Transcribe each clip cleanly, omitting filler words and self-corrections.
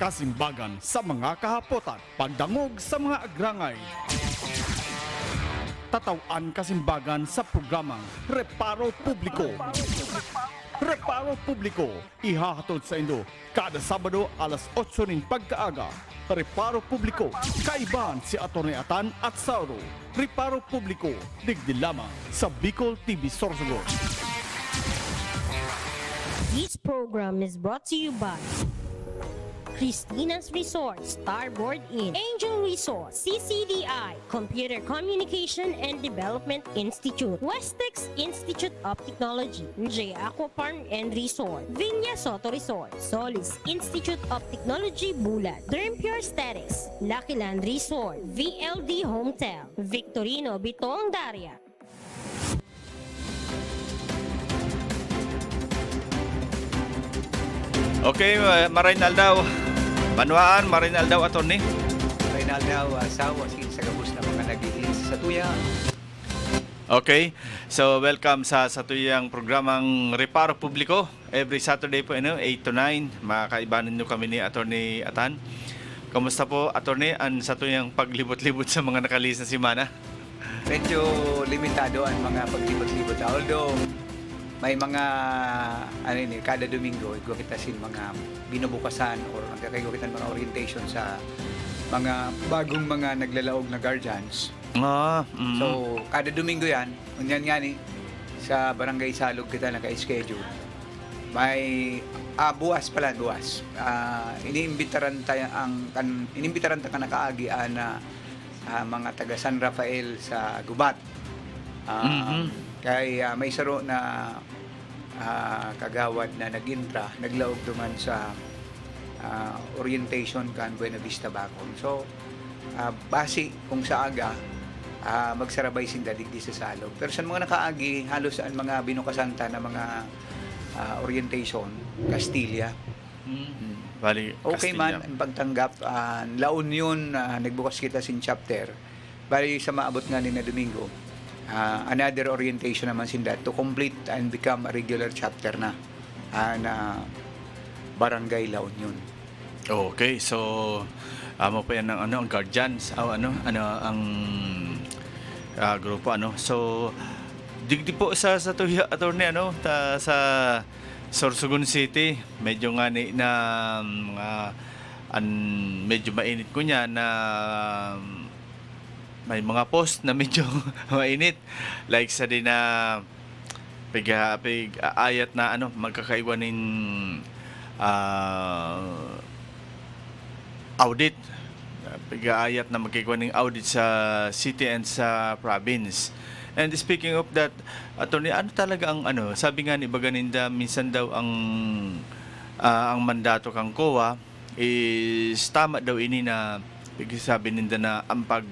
kasimbagan sa mga kahapotan, pagdangog sa mga agrangay. Tatawan kasimbagan sa programang Reparo Publiko. Reparo Publiko, ihahatod sa Indo kada Sabado alas 8 ng pagkaaga. Reparo Publiko, kaibahan si Atty. Atan at Sauro. Reparo Publiko, digdi lamang sa Bicol TV Sorsogon. This program is brought to you by Christina's Resort, Starboard Inn, Angel Resort, CCDI, Computer Communication and Development Institute, Westex Institute of Technology, J Aqua Farm and Resort, Vinya Soto Resort, Solis Institute of Technology Bulat, Dream Pure Aesthetics, Lucky Land Resort, VLD Hotel, Victorino Bitong Daria. Okay, Marinal daw. Banwaan, Marinal daw, attorney. Reynaldo asawa sa gabos na mga nag-iis sa tuya. Okay, so welcome sa tuyang programang Reparo Publiko. Every Saturday po, 8 to 9. Makakaibanan nyo kami ni Attorney Atan. Kamusta po, attorney, ang sa tuyang paglibot-libot sa mga nakalis na simana? Medyo limitado ang mga paglibot-libot. Although may mga kada Domingo igwakitas mga binubukasan or nagkakaigwakitan mga orientation sa mga bagong mga naglalaog na guardians. So kada Domingo yan, unyan nga ni sa Barangay Salog kita naka-schedule. May buwas. Iniimbitaran ta ka nakaagian na mga taga San Rafael sa Gubat. Kay may saro na kagawad na naglaog duman sa orientation kan Buena Vista Bacol. So base kung sa aga magsarabay sin digdi sa Salog. Pero sa mga nakaagi halos ang mga binukasanta na mga orientation Castilla. Bali, Okay Castilla. man ang pagtanggap. La Union nagbukas kita sin chapter. Bali sa maabot nga ni na Domingo. Another orientation naman sinda to complete and become a regular chapter na Barangay La Union. Okay, so mo pa yan ng ang guardians ang grupo So digdi po sa tuya attorney sa Sorsogon City, medyo nga na medyo mainit ko niya na may mga post na medyo mainit like sa din na ayat na magkakaiwanin audit ayat na magkakaiwanin audit sa city and sa province. And speaking of that, attorney, talaga ang sabi nga ni Baganinda minsan daw ang mandato kang COA is tama daw ini na sabi ninda na ang pag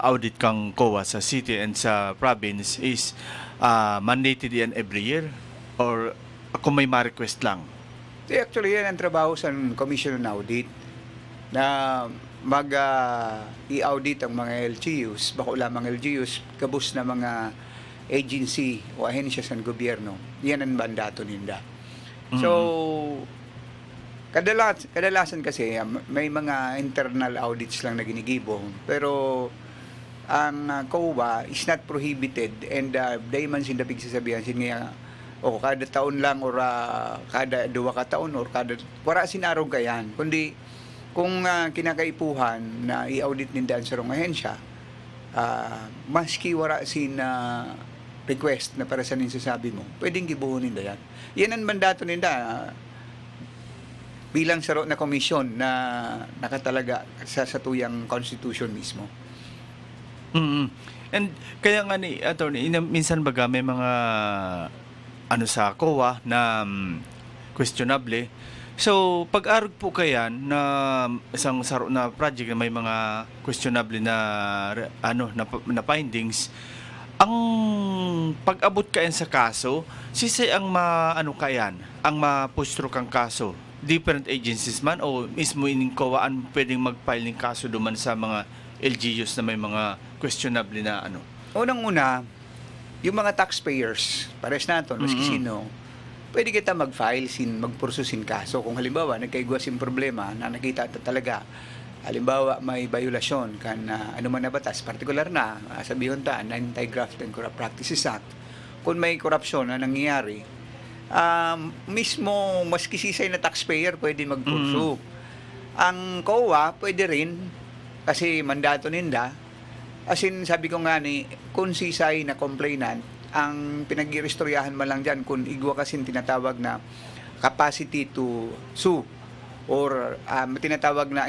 audit kang COA sa city and sa province is mandated yan every year or kung may ma-request lang? Actually, yan ang trabaho sa Commission on Audit na i-audit ang mga LGUs, bako lamang LGUs, kabus na mga agency o ahensya sa gobyerno. Yan ang mandato ninda. So, kadalasan kasi may mga internal audits lang na ginigibo, pero ang COA is not prohibited and day man sin dapig sasabihan sin nga kada taon lang or kada 2 ka taon or kada wala sinarog kayan kundi kung kinakaipuhan na i-audit ninda sa rong ahensya maski wala sin request na para sa ninsasabi mo pwedeng gibuhon ninda yan ang mandato ninda bilang saro na komisyon na nakatalaga sa tuyang constitution mismo. And kaya nga ni attorney, minsan baga may mga sa COA na questionable. So pag-arog po kayan na isang saro na project na may mga questionable na na findings, ang pag-abot kayan sa kaso, sisay ang kayan, ang mapustro kang kaso. Different agencies man o mismo ining COA ang pwedeng mag-file ng kaso duman sa mga LGUs na may mga questionable na Unang-una, yung mga taxpayers, pares natin, maski sino, pwede kita mag-file magpursusin kaso. Kung halimbawa, nagkaigwas yung problema na nakita talaga, halimbawa, may violasyon kan ano man na batas, partikular na, sabihin ta, Anti-Graft and Corrupt Practices Act. Kung may korupsyon na nangyayari, mismo maski sisay na taxpayer pwede magpursu. Ang COA pwede rin kasi mandato ninda. As in, sabi ko nga ni, kung sisay na complainant, ang pinag-irestoryahan mo lang dyan kung igwa kasi tinatawag na capacity to sue or tinatawag na,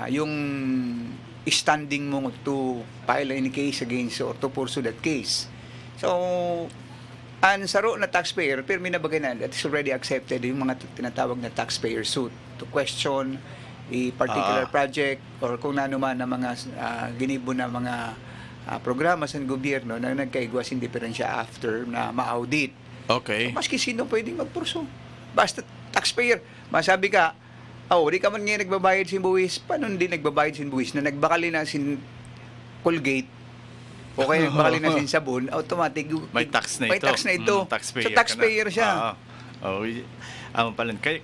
yung standing mo to file any case against or to pursue that case. So, ang saro na taxpayer, pero minabagay na, that is already accepted, yung mga tinatawag na taxpayer suit to question a particular project or kung ano man na mga ginibo na mga programa sa gobyerno na nagkaigwas in diferensya after na ma-audit. Okay. Maski sino pwedeng magpurso. Basta taxpayer. Masabi ka, di ka man ngayon nagbabayad sin buwis. Paano hindi nagbabayad sin buwis na nagbakali na sin Colgate o kaya nagbakali na sin sabon, automatic May tax na ito. May tax na ito. Taxpayer, so taxpayer siya.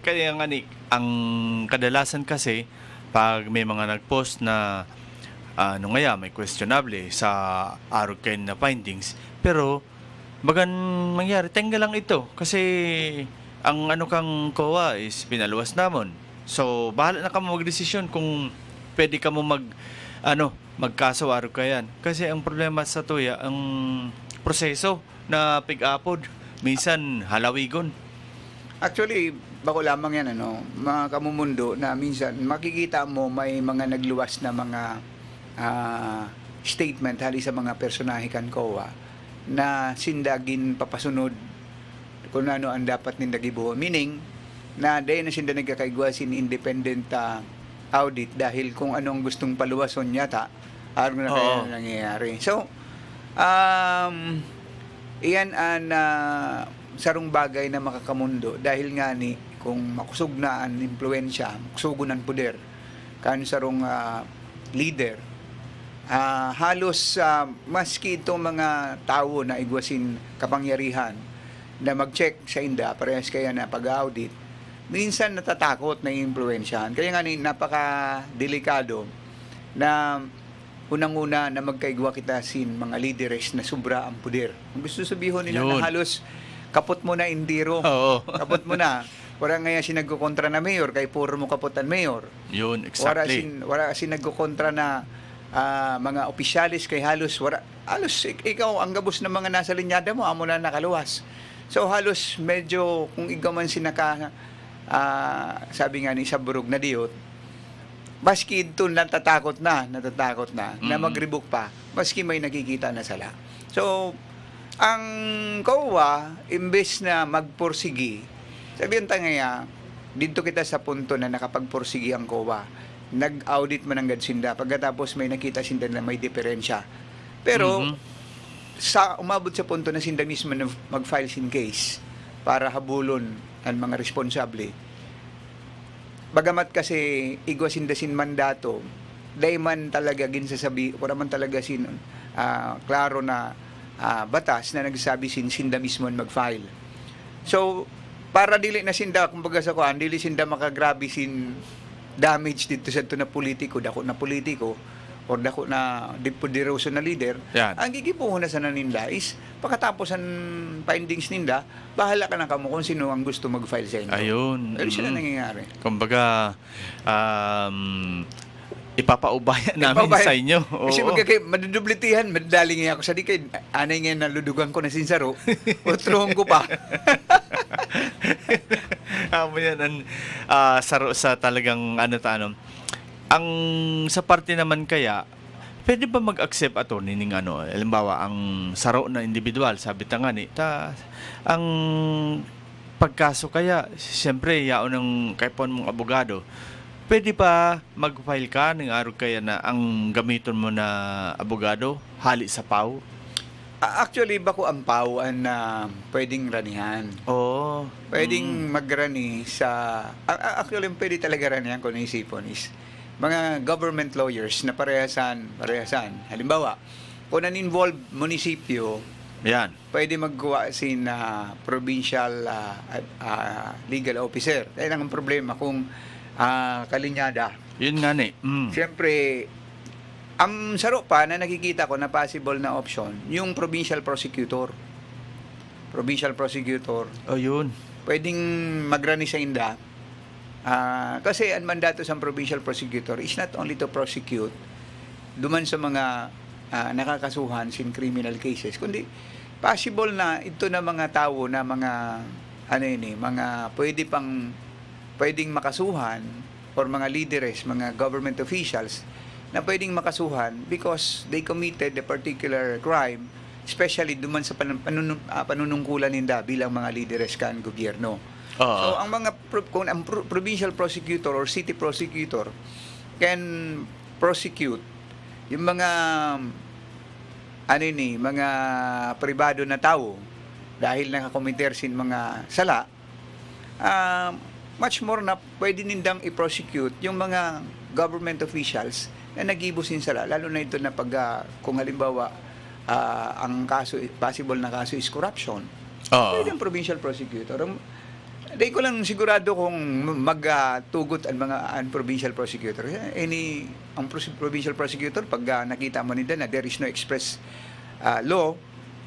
Kaya nga ni, ang kadalasan kasi, pag may mga nag-post na may questionable sa Aruken na findings, pero bagan mangyari, tenga lang ito kasi ang kang COA is pinaluwas namon. So, bahala na ka mo magdesisyon kung pwede ka mo magkaso Arukayan. Kasi ang problema sa tuya, ang proseso na pig-apod, minsan halawigon. Actually, bako lamang yan, mga kamumundo na minsan makikita mo may mga nagluwas na mga statement hali sa mga personahe kan COA na sindagin papasunod kung ano ang dapat nindagibuho. Meaning, na dahil na sinda nagkakaigwas in independent audit dahil kung anong gustong paluwason yata, araw na kaya nangyayari. So, iyan ang sarong bagay na makakamundo dahil nga ni kung makusog na ang impluensya, makusugo ng poder, kan sarong leader, halos maski itong mga tao na igwasin kapangyarihan na mag-check sa inda, parehas kaya na pag-audit, minsan natatakot na impluensyahan. Kaya nga ni napaka-delikado na unang-una na magkaigwa kita sin mga leaders na sobra ang poder. Ang gusto sabihin nila na halos kapot mo na indiro. Oo. Kapot mo na. Wala nga sin nagkukontra na mayor, kay puro mo kapotan mayor. Yun, exactly. Wala sin nagkukontra na mga opisyalis kay halos ikaw ang gabos ng mga nasa linyada mo amo na nakaluwas. So halos medyo kung ikaw man sinaka sabi nga ni sa burog na diyot, maski ito natatakot na mag-rebook pa, maski may nakikita na sala. So ang COA imbes na magporsigi, sabihin ta nga dito kita sa punto na nakapagporsigi ang COA, nag-audit man ang gadsinda, pagkatapos may nakita sinda na may diferensya. Pero sa umabot sa punto na sinda mismo na mag-file sin case para habulon ang mga responsable. Bagamat kasi igwasin sin mandato, dahil man talaga ginsasabi, wala man talaga klaro na batas na nagsasabi sinda mismo mag-file. So, para dili na sinda, kumbaga sa kuan, dili sinda makagrabe damage dito sa ito na politiko, dako na politiko, or dako na poderoso na leader, yan. Ang gigipuhon na sa naninda is, pagkatapos ang findings ninda, bahala ka na kamo kung sino ang gusto mag-file sa inyo. Ayun. Pero sila nangyayari. Kumbaga, ipapaubaya namin sa inyo. Kasi madudublitihan, madaling nga ako sa di kay anay nga naludugan ko na sinsaro, utrong ko pa. Yan, saro sa talagang ang sa parte naman kaya, pwede ba mag-accept attorney ning halimbawa ang saro na individual, sabi ta nga ni, ang pagkaso kaya, siyempre yaon ng kaipon mong abogado, pwede pa mag-file ka ng araw kaya na ang gamiton mo na abogado, hali sa PAW? Actually, bako ang PAW na pwedeng ranihan. Oo. Pwedeng magrani sa... Actually, pwede talaga ranihan kung naisipon is mga government lawyers na parehasan. Halimbawa, kung nan-involve munisipyo Yan. pwede magkuha sin provincial legal officer. Kaya ang problema kung kalinyada. Yun nga ni. Siyempre, ang saro pa na nakikita ko na possible na option, yung provincial prosecutor. Provincial prosecutor, O yun. pwedeng magrani sa inda. Kasi ang mandato sa provincial prosecutor is not only to prosecute duman sa mga nakakasuhan sin criminal cases, kundi possible na ito na mga tao na mga mga pwedeng makasuhan or mga leaders, mga government officials na pwedeng makasuhan because they committed a particular crime, especially duman sa panunungkulan nila bilang mga leaders kan gobyerno. So ang mga kung ang provincial prosecutor or city prosecutor can prosecute yung mga mga pribado na tao dahil nakakomiter sin mga sala, much more na pwede nindang i-prosecute yung mga government officials na nagibo sin sala, lalo na ito na kung halimbawa ang kaso, possible na kaso is corruption. Pwede ang provincial prosecutor. Di ko lang sigurado kung magtugot ang provincial prosecutor. Ang provincial prosecutor, pag nakita mo nila na there is no express law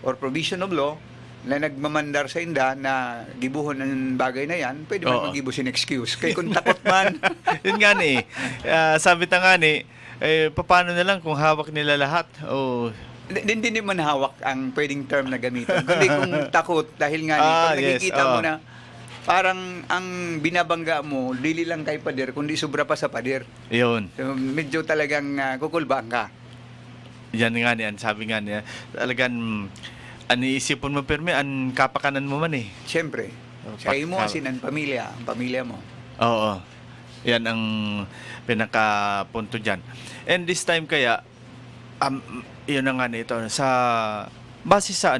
or provision of law na nagmamandar sa inda na gibuhon ng bagay na yan, pwede man mag-gibo sin excuse. Kaya kung takot man. Yun nga ni. Sabi ta nga ni, paano na lang kung hawak nila lahat? Hindi man hawak ang pwedeng term na gamitin. Kundi kung takot, dahil nga kung nakikita mo na parang ang binabangga mo, dili lang kay pader, kundi sobra pa sa pader. Yun. So, medyo talagang kukulbang ka. Yan nga niyan, sabi nga niya. Talagang, aniisipon mo perme, ang kapakanan mo man eh. Siyempre. Sa imo asin ang pamilya mo. Oo. Yan ang pinakapunto dyan. And this time kaya, yun na nga nito, base sa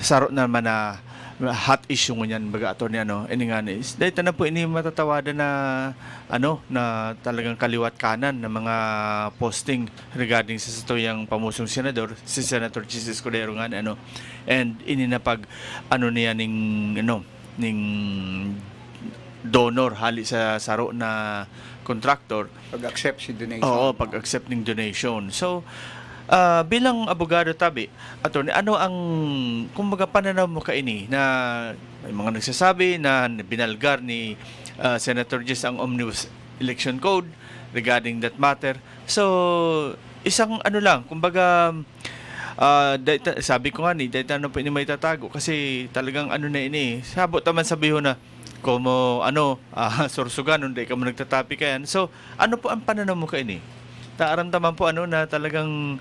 saro naman na hot issue ngunyan baga ato ni ini nga ni dahil na po ini matatawada na na talagang kaliwat kanan ng mga posting regarding sa tuyang pamusong senador si Senator Jesus Escudero nga and ini na pag niya ning donor hali sa saro na contractor Pag-accept si donation. oo pag-accept ng donation. So bilang abogado tabi, attorney, ano ang kumbaga pananaw mo kaini na may mga nagsasabi na binalgar ni Senator Jess ang Omnibus Election Code regarding that matter. So isang lang, kumbaga sabi ko nga ni, dahil po ini may tatago kasi talagang na ini, sabot naman sabihin na como sursugan, hindi ka mo nagtatapi kayan. So ano po ang pananaw mo kaini? Naaramdaman po na talagang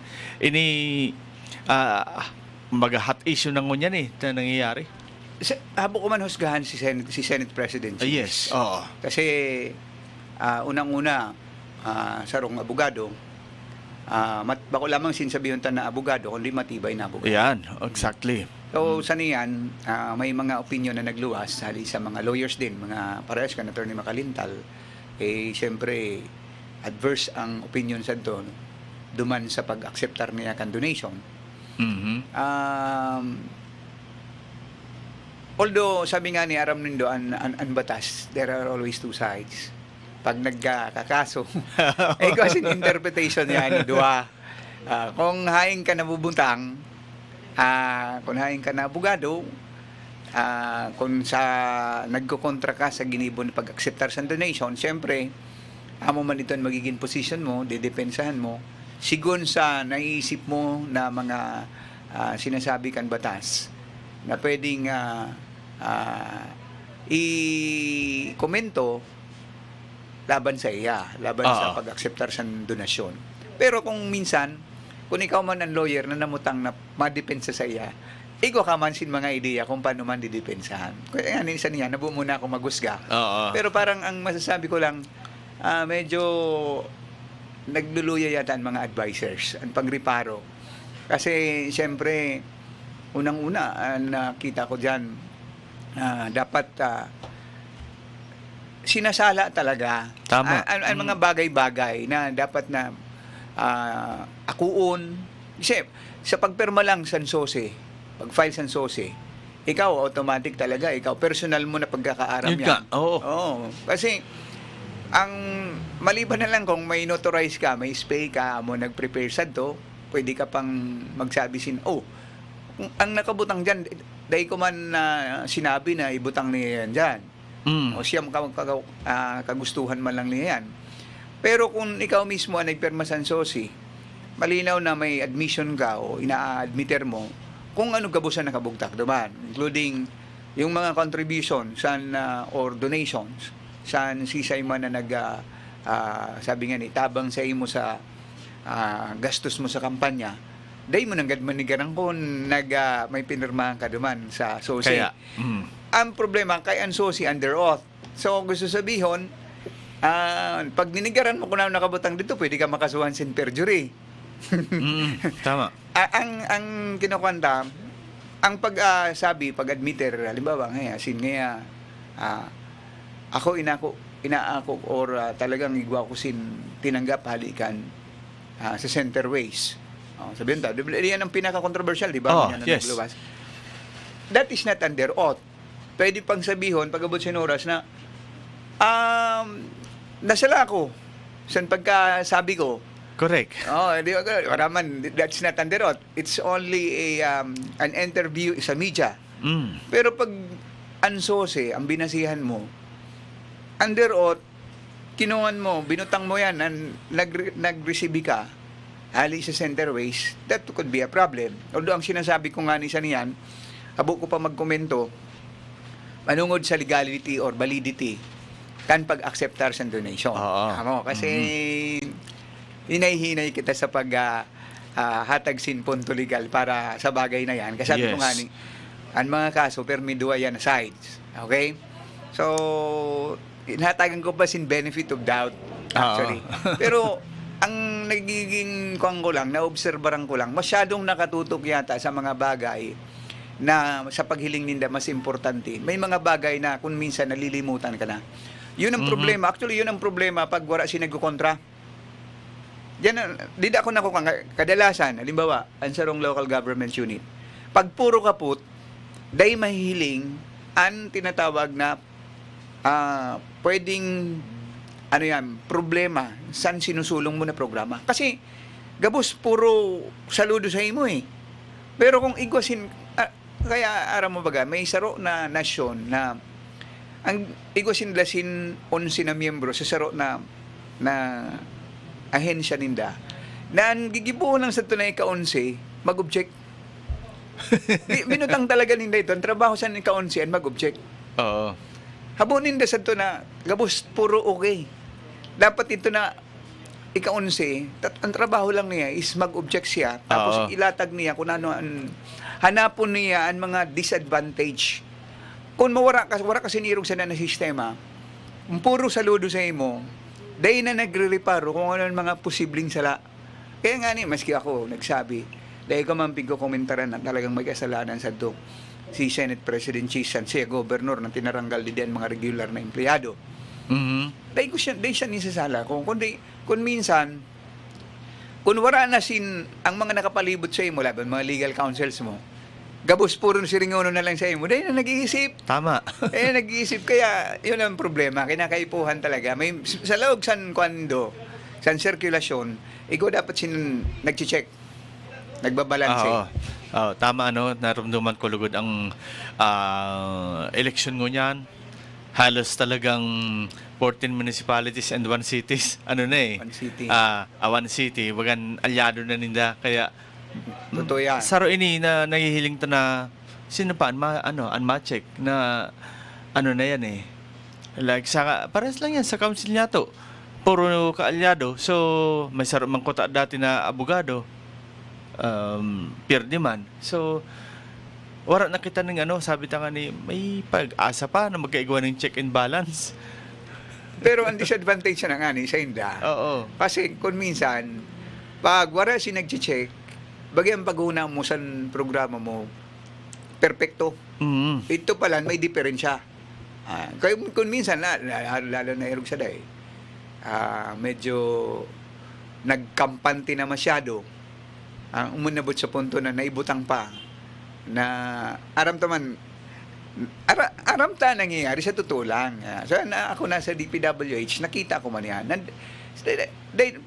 hot issue ng ngunyan na nangyayari. Habo ko man husgahan si Senate President. Yes. Oo. Kasi unang-una sarong abogado, bako lamang sinsabihin ta na abogado kundi matibay na abogado. Yan, exactly. So sa niyan, may mga opinion na nagluwas hali sa mga lawyers din, mga parehas kan Attorney Makalintal. Siyempre adverse ang opinion sa doon duman sa pag-acceptar niya kan donation. Mm-hmm. Although sabi nga ni Aram Nindo an batas, there are always two sides. Pag nagkakaso, kasi interpretation niya ni Dua. Kung haing ka nabubuntang, kung haing ka na abogado, kung sa nagkokontra ka sa ginibon pag-acceptar sa donation, siyempre amo man ito ang magiging position mo, dedepensahan mo, sigon sa naisip mo na mga sinasabi kan batas na pwedeng i-komento laban sa sa pag-acceptar sa donasyon. Pero kung minsan, kung ikaw man ang lawyer na namutang na madepensa sa iya, ikaw ka man sin mga ideya kung paano man didepensahan. Kaya nga isa niya, nabuo muna ako magusga. Pero parang ang masasabi ko lang, medyo nagluluya yata ang mga advisors, ang pangriparo. Kasi siyempre, unang-una, nakita ko dyan, dapat sinasala talaga. Tama. Ang mga bagay-bagay na dapat na akuon, Kasi sa pagpirma lang Sansose, pag-file Sansose, ikaw automatic talaga, ikaw personal mo na pagkakaaram Yun nga, yan. oo. Kasi ang maliban na lang kung may notarize ka, may spay ka, mo nag-prepare sa to, pwede ka pang magsabi kung ang nakabutang dyan, dahil ko man sinabi na ibutang niya yan dyan. O siya kagustuhan man lang niya yan. Pero kung ikaw mismo ang nagpirma Sansosi, malinaw na may admission ka o ina-admitter mo kung ano gabusan na kabugtak duman, including yung mga contribution or donations san sisay man na sabi nga ni tabang sa imo sa gastos mo sa kampanya, day mo nang gadmanigarang kung may pinirmahan ka duman sa SOSI. Kaya, Ang problema kay Ansosi under oath. So gusto sabihin, pag ninigaran mo kung ano nakabutang dito, pwede ka makasuhan sin perjury. Tama. Ang kinukwenta, ang pag-admitter, halimbawa ngaya, ako inaako or talagang igwa ko tinanggap halikan sa Centerways. Sabihin ta, yan ang pinaka-controversial, di ba? Yan ang Yes. nagluwas. That is not under oath. Pwede pang sabihin, pag-abot sin oras na, nasala ako sa pagkasabi ko. Correct. Di ba? Waraman, that's not under oath. It's only an interview sa media. Pero pag Ansose, ang binasihan mo, under oath, kinuhan mo, binutang mo yan, nag-receive ka, hali sa Centerways, that could be a problem. Although ang sinasabi ko nga ni niyan, habo ko pa magkomento, manungod sa legality or validity kan pag-acceptar sa donation. Kasi hinay-hinay kita sa hatag sin punto legal para sa bagay na yan. Kasi sabi ko nga ni, ang mga kaso, permidua yan sides. Okay? So, inhatagan ko pa sin benefit of doubt, actually. Pero, ang nagiging naobserbaran ko lang, masyadong nakatutok yata sa mga bagay na sa paghiling ninda mas importante. May mga bagay na kung minsan nalilimutan ka na. Yun ang problema. Actually, yun ang problema pag wala sinagkukontra. Di ako kadalasan, halimbawa, ang sarong local government unit, pag puro kaput, day mahihiling ang tinatawag na pwedeng problema saan sinusulong mo na programa. Kasi, gabos, puro saludo sa imo eh. Pero kung igwasin, kaya aram mo baga, may saro na nasyon na ang igwasin lasin 11 na miyembro sa saro na ahensya ninda na ang gigibuo lang sa tunay ka-11 mag-object. Minutang talaga ninda ito. Ang trabaho sa ka-11 mag-object. Oo. Habunin da sa ito na gabos puro okay. Dapat ito na ika-11, ang trabaho lang niya is mag-object siya, tapos ilatag niya kung ano hanapon niya ang mga disadvantage. Kung wala kasi nirong sa na sistema, kung puro saludo sa imo, dahil na nagre-reparo kung ano ang mga posibleng sala. Kaya nga maski ako nagsabi, dahil ko man pigko-komentaran na talagang may kasalanan sa do si Senate President Chisan, siya governor na tinaranggal din mga regular na empleyado. Dahil siya nisasala. Kung minsan, kung wala na ang mga nakapalibot sa imo, laban mga legal counsels mo, gabos puro siringono na lang sa imo, dahil na nag-iisip. Tama. Nag-iisip. Kaya, yun ang problema. Kinakaipuhan talaga. May, sa loob san sirkulasyon, ikaw dapat nag-check. Nagbabalanse. Tama, naramdaman ko lugod ang election mo niyan. Halos talagang 14 municipalities and 1 cities. One city. One city. Wagan alyado na ninda. Kaya, totoo yan. saro ini na nahihiling to na sino pa unma-check na na yan eh. Like pares lang yan sa council niya to. Puro kaalyado. So may saro man kota dati na abogado. Pirdi man. So wala na kita ng sabi ta nga ni may pag-asa pa na magkaigawa ng check and balance. Pero ang disadvantage na nga sa inda. Oo. Kasi kung minsan, pag wala nag-check, bagay ang paghuna mo sa programa mo, perfecto. Ito pala, may diferensya. Kaya kung minsan, lalo na irog sa day, medyo nagkampante na masyado, umunabot sa punto na naibutang pa na aramta nangyayari sa totoo lang. So, ako nasa DPWH, nakita ko man yan.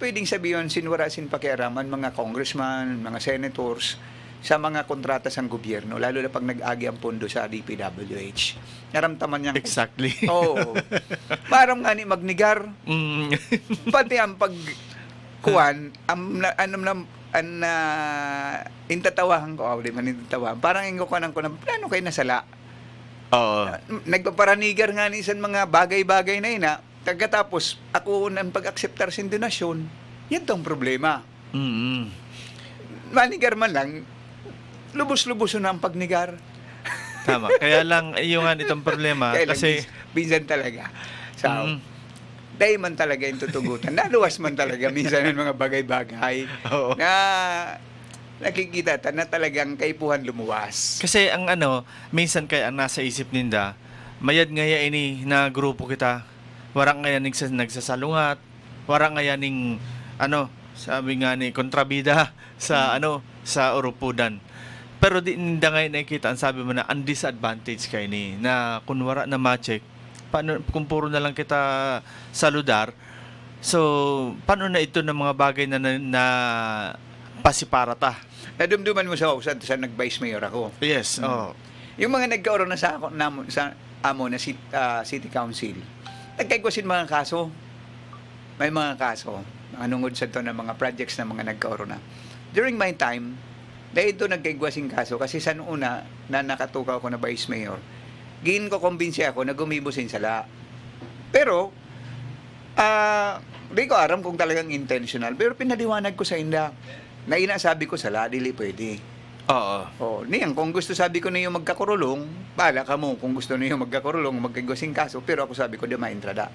Pwedeng sabihin, sinwarasin pakiaraman mga congressman, mga senators, sa mga kontrata sa gobyerno, lalo na pag nag-agi ang pondo sa DPWH. Naramtaman niya. Exactly. Oo. Parang nga ni magnigar. Pati ang pagkuhan, intatawahan ko, di man intatawahan. Parang ingkukuhanan ko na, plano kayo nasala. Oo. Nagpaparanigar nga ni isang mga bagay-bagay na ina, pagkatapos ako nang pag-akseptar sa donasyon, yan tong problema. Manigar man lang, lubos-lubos na ang pagnigar. Tama. Kaya lang, yung nga itong problema, Kaya lang, kasi... minsan talaga. So, dahil man talaga yung tutugutan. Naluwas man talaga minsan ng mga bagay-bagay Oo. na nakikita na talagang kaipuhan lumuwas. Kasi ang minsan kaya ang nasa isip ninda, mayad ngaya ini na grupo kita, warang ngaya nagsasalungat, warang ngaya ning, sabi nga ni, kontrabida sa, sa urupudan. Pero di ninda ngayon nakikita, ang sabi mo na, ang disadvantage kayo ni, na kunwara na ma-check, paano, kung puro na lang kita saludar, so, paano na ito ng mga bagay na pasiparata? Nadumduman mo sa nag-vice mayor ako. Yes, Yung mga nagkaroon na sa amo na city council, nagkaigwasin mga kaso. May mga kaso. Anungod sa to ng mga projects na mga nagkaroon na. During my time, dahil ito nagkaigwasing kaso, kasi sa una na nakatukaw ko na vice mayor, giin ko kumbinsi ako na gumibusin sala. Pero, di ko aram kung talagang intentional, pero pinaliwanag ko sa inda na inasabi ko sala, dili pwede. Oo. Niyan, kung gusto sabi ko na yung magkakurulong, bala ka mo kung gusto niyo magkakurulong, magkaigwasing kaso, pero ako sabi ko, di maintrada.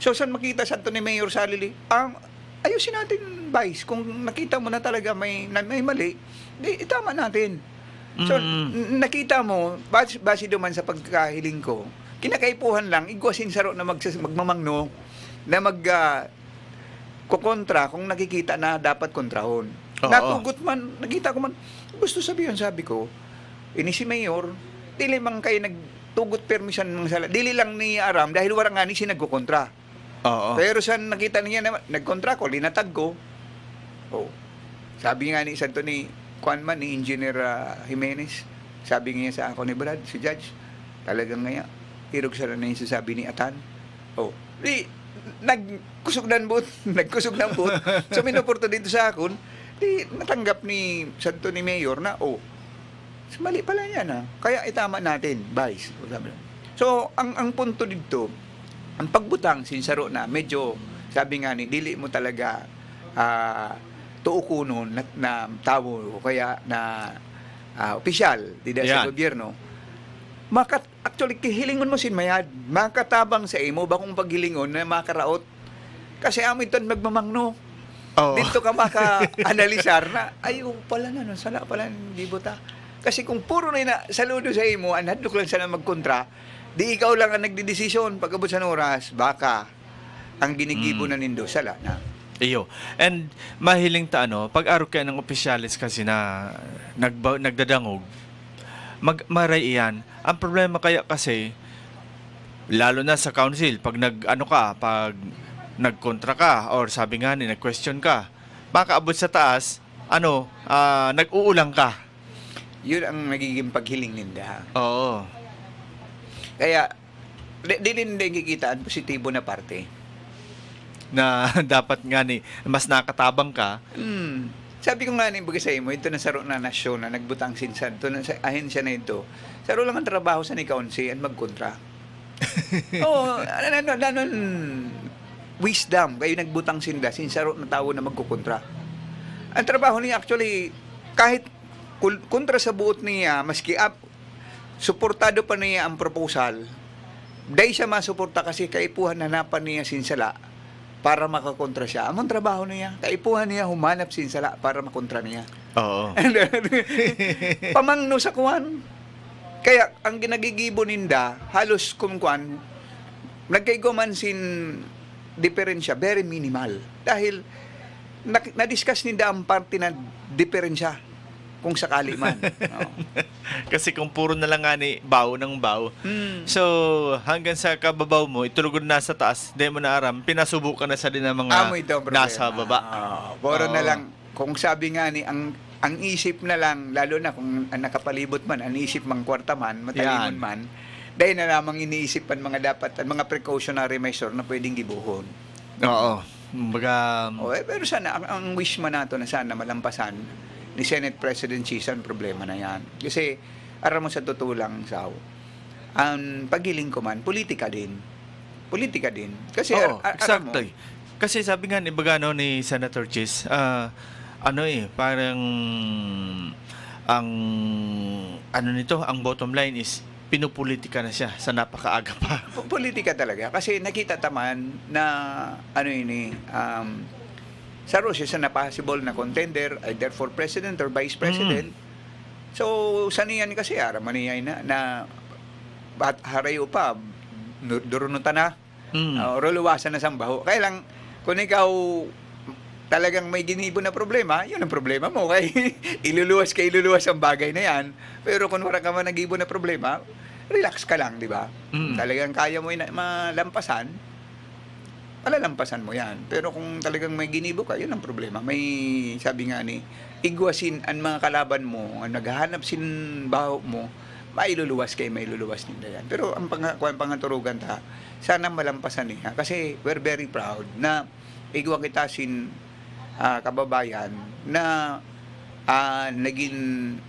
So, saan makita sa ni Mayor Salili? Ayusin natin, Vice. Kung nakita mo na talaga may mali, di itama natin. So, nakita mo, base duman sa pagkahiling ko, kinakaipuhan lang, igwasin saro na magmamangno, na kukontra kung nakikita na dapat kontrahon. Oo. Natugot man, nakita ko man, gusto sabihin, sabi ko, ini si Mayor, dili man kayo nagtugot permission ng sala, dili lang ni aram, dahil wala nga ni sinagkukontra. Oo. Pero sa nakita niya na nagkontra ko, linatag ko. Sabi nga ni Santo ni Juanman, ni Engineer Jimenez, sabi niya sa ako ni Brad, si Judge, talagang nga, irog sa na yung sasabi ni Atan. Nagkusog ng boot. So, minuporto dito sa akon, di natanggap ni Santo ni Mayor na, mali pala yan kaya itama natin, Vice. So, ang punto dito, ang pagbutang sinsaro na medyo sabi nga ni dili mo talaga tuukunon na tao kaya na opisyal sa gobyerno. Actually kihilingon mo sin mayad makatabang sa imo bakong paghilingon na makaraot kasi amin ton magmamangno. Dito ka maka-analisar na ayo pala na sala pala hindi buta. Kasi kung puro na saludo sa imo anadlok lang sana magkontra. Di ikaw lang ang nagdidesisyon pagkabot sa oras, baka ang ginigibo na nindo sala na. Iyo. And mahiling ta pag-aro kayo ng opisyalis kasi na nagdadangog, maray iyan. Ang problema kaya kasi, lalo na sa council, pag pag nagkontra ka, or sabi nga ni, nag-question ka, makaabot sa taas, nag-uulang ka. Yun ang nagiging paghiling ninda. Oo. Kaya, dili nila kikita ang positibo na parte. Na dapat nga ni, mas nakatabang ka. Sabi ko nga ni bagay sa imo, ito na saro na nasyon na nagbutang sinsan, ito na sa ahensya na ito. Saro lang ang trabaho sa ni kaunsi at magkontra. Wisdom, kayo nagbutang sinda, sinsaro na tao na magkukontra. Ang trabaho niya actually, kahit kontra sa buot niya, maski suportado pa niya ang proposal, dahil siya masuporta kasi kaipuhan hanapan niya sinsala para makakontra siya. Among trabaho niya, kaipuhan niya humanap sinsala para makontra niya. Oo. Pamangno sa kuwan. Kaya ang ginagigibo ninda, halos kumkuan, nagkaigo man sin diferensya, very minimal. Dahil na-discuss ninda ang parte na diferensya kung sakali man. Oo. Kasi kung puro na lang nga ni baw ng baw. Mm. So, hanggang sa kababaw mo, itulugod na sa taas, di mo na aram, pinasubukan na sa din ng mga Amoy daw ang problema. nasa baba. Puro na Oo. lang, kung sabi nga ni, ang isip na lang, lalo na kung ang nakapalibot man, ang isip mang kwarta man, matalimon Yan. man, dahil na lamang iniisip ang mga dapat, ang mga precautionary measure na pwedeng gibuhon. Oo. Kumbaga, Pero sana, ang wish man nato na sana malampasan ni Senate President Chisa ang problema na yan. Kasi, aram mo sa totoo lang, Sao, ang paghiling ko man, politika din. Politika din. Kasi, oo, aram mo, exactly. Kasi sabi nga ni Bagano ni Senator Chis, parang ang ang bottom line is pinupolitika na siya sa napakaaga pa. politika talaga. Kasi nakita taman na, sa Russia, na possible na contender, either for president or vice president. So, saniyan kasi, aramaniyan na bat harayo pa, durunutan na, ruluwasan na sambaho. Kaya lang, kung ikaw talagang may ginibo na problema, yun ang problema mo. Kaya iluluwas ang bagay na yan. Pero kung wala ka man nagibo na problema, relax ka lang, di ba? Talagang kaya mo malampasan, malalampasan mo yan. Pero kung talagang may ginibo ka, yun ang problema. May, sabi nga ni, igwasin ang mga kalaban mo, ang naghahanap sin baho mo, mailuluwas nila yan. Pero ang pangaturugan ta, sana malampasan niya. Kasi we're very proud na igwa kita sin kababayan na naging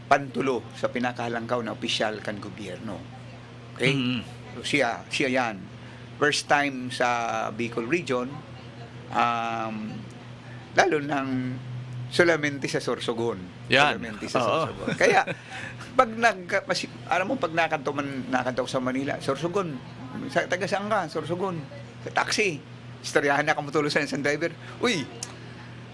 pantulo sa pinakahalangkaw na opisyal kan gobyerno. Okay? So siya yan. First time sa Bicol region, lalo ng solamente sa Sorsogon. Yan. Solamente sa Oo. Sorsogon. Kaya, alam mo, pag nakanto sa Manila, Sorsogon, taga saan ka? Sorsogon. Sa taxi. Istoryahan na kamutulusan ng driver. Uy,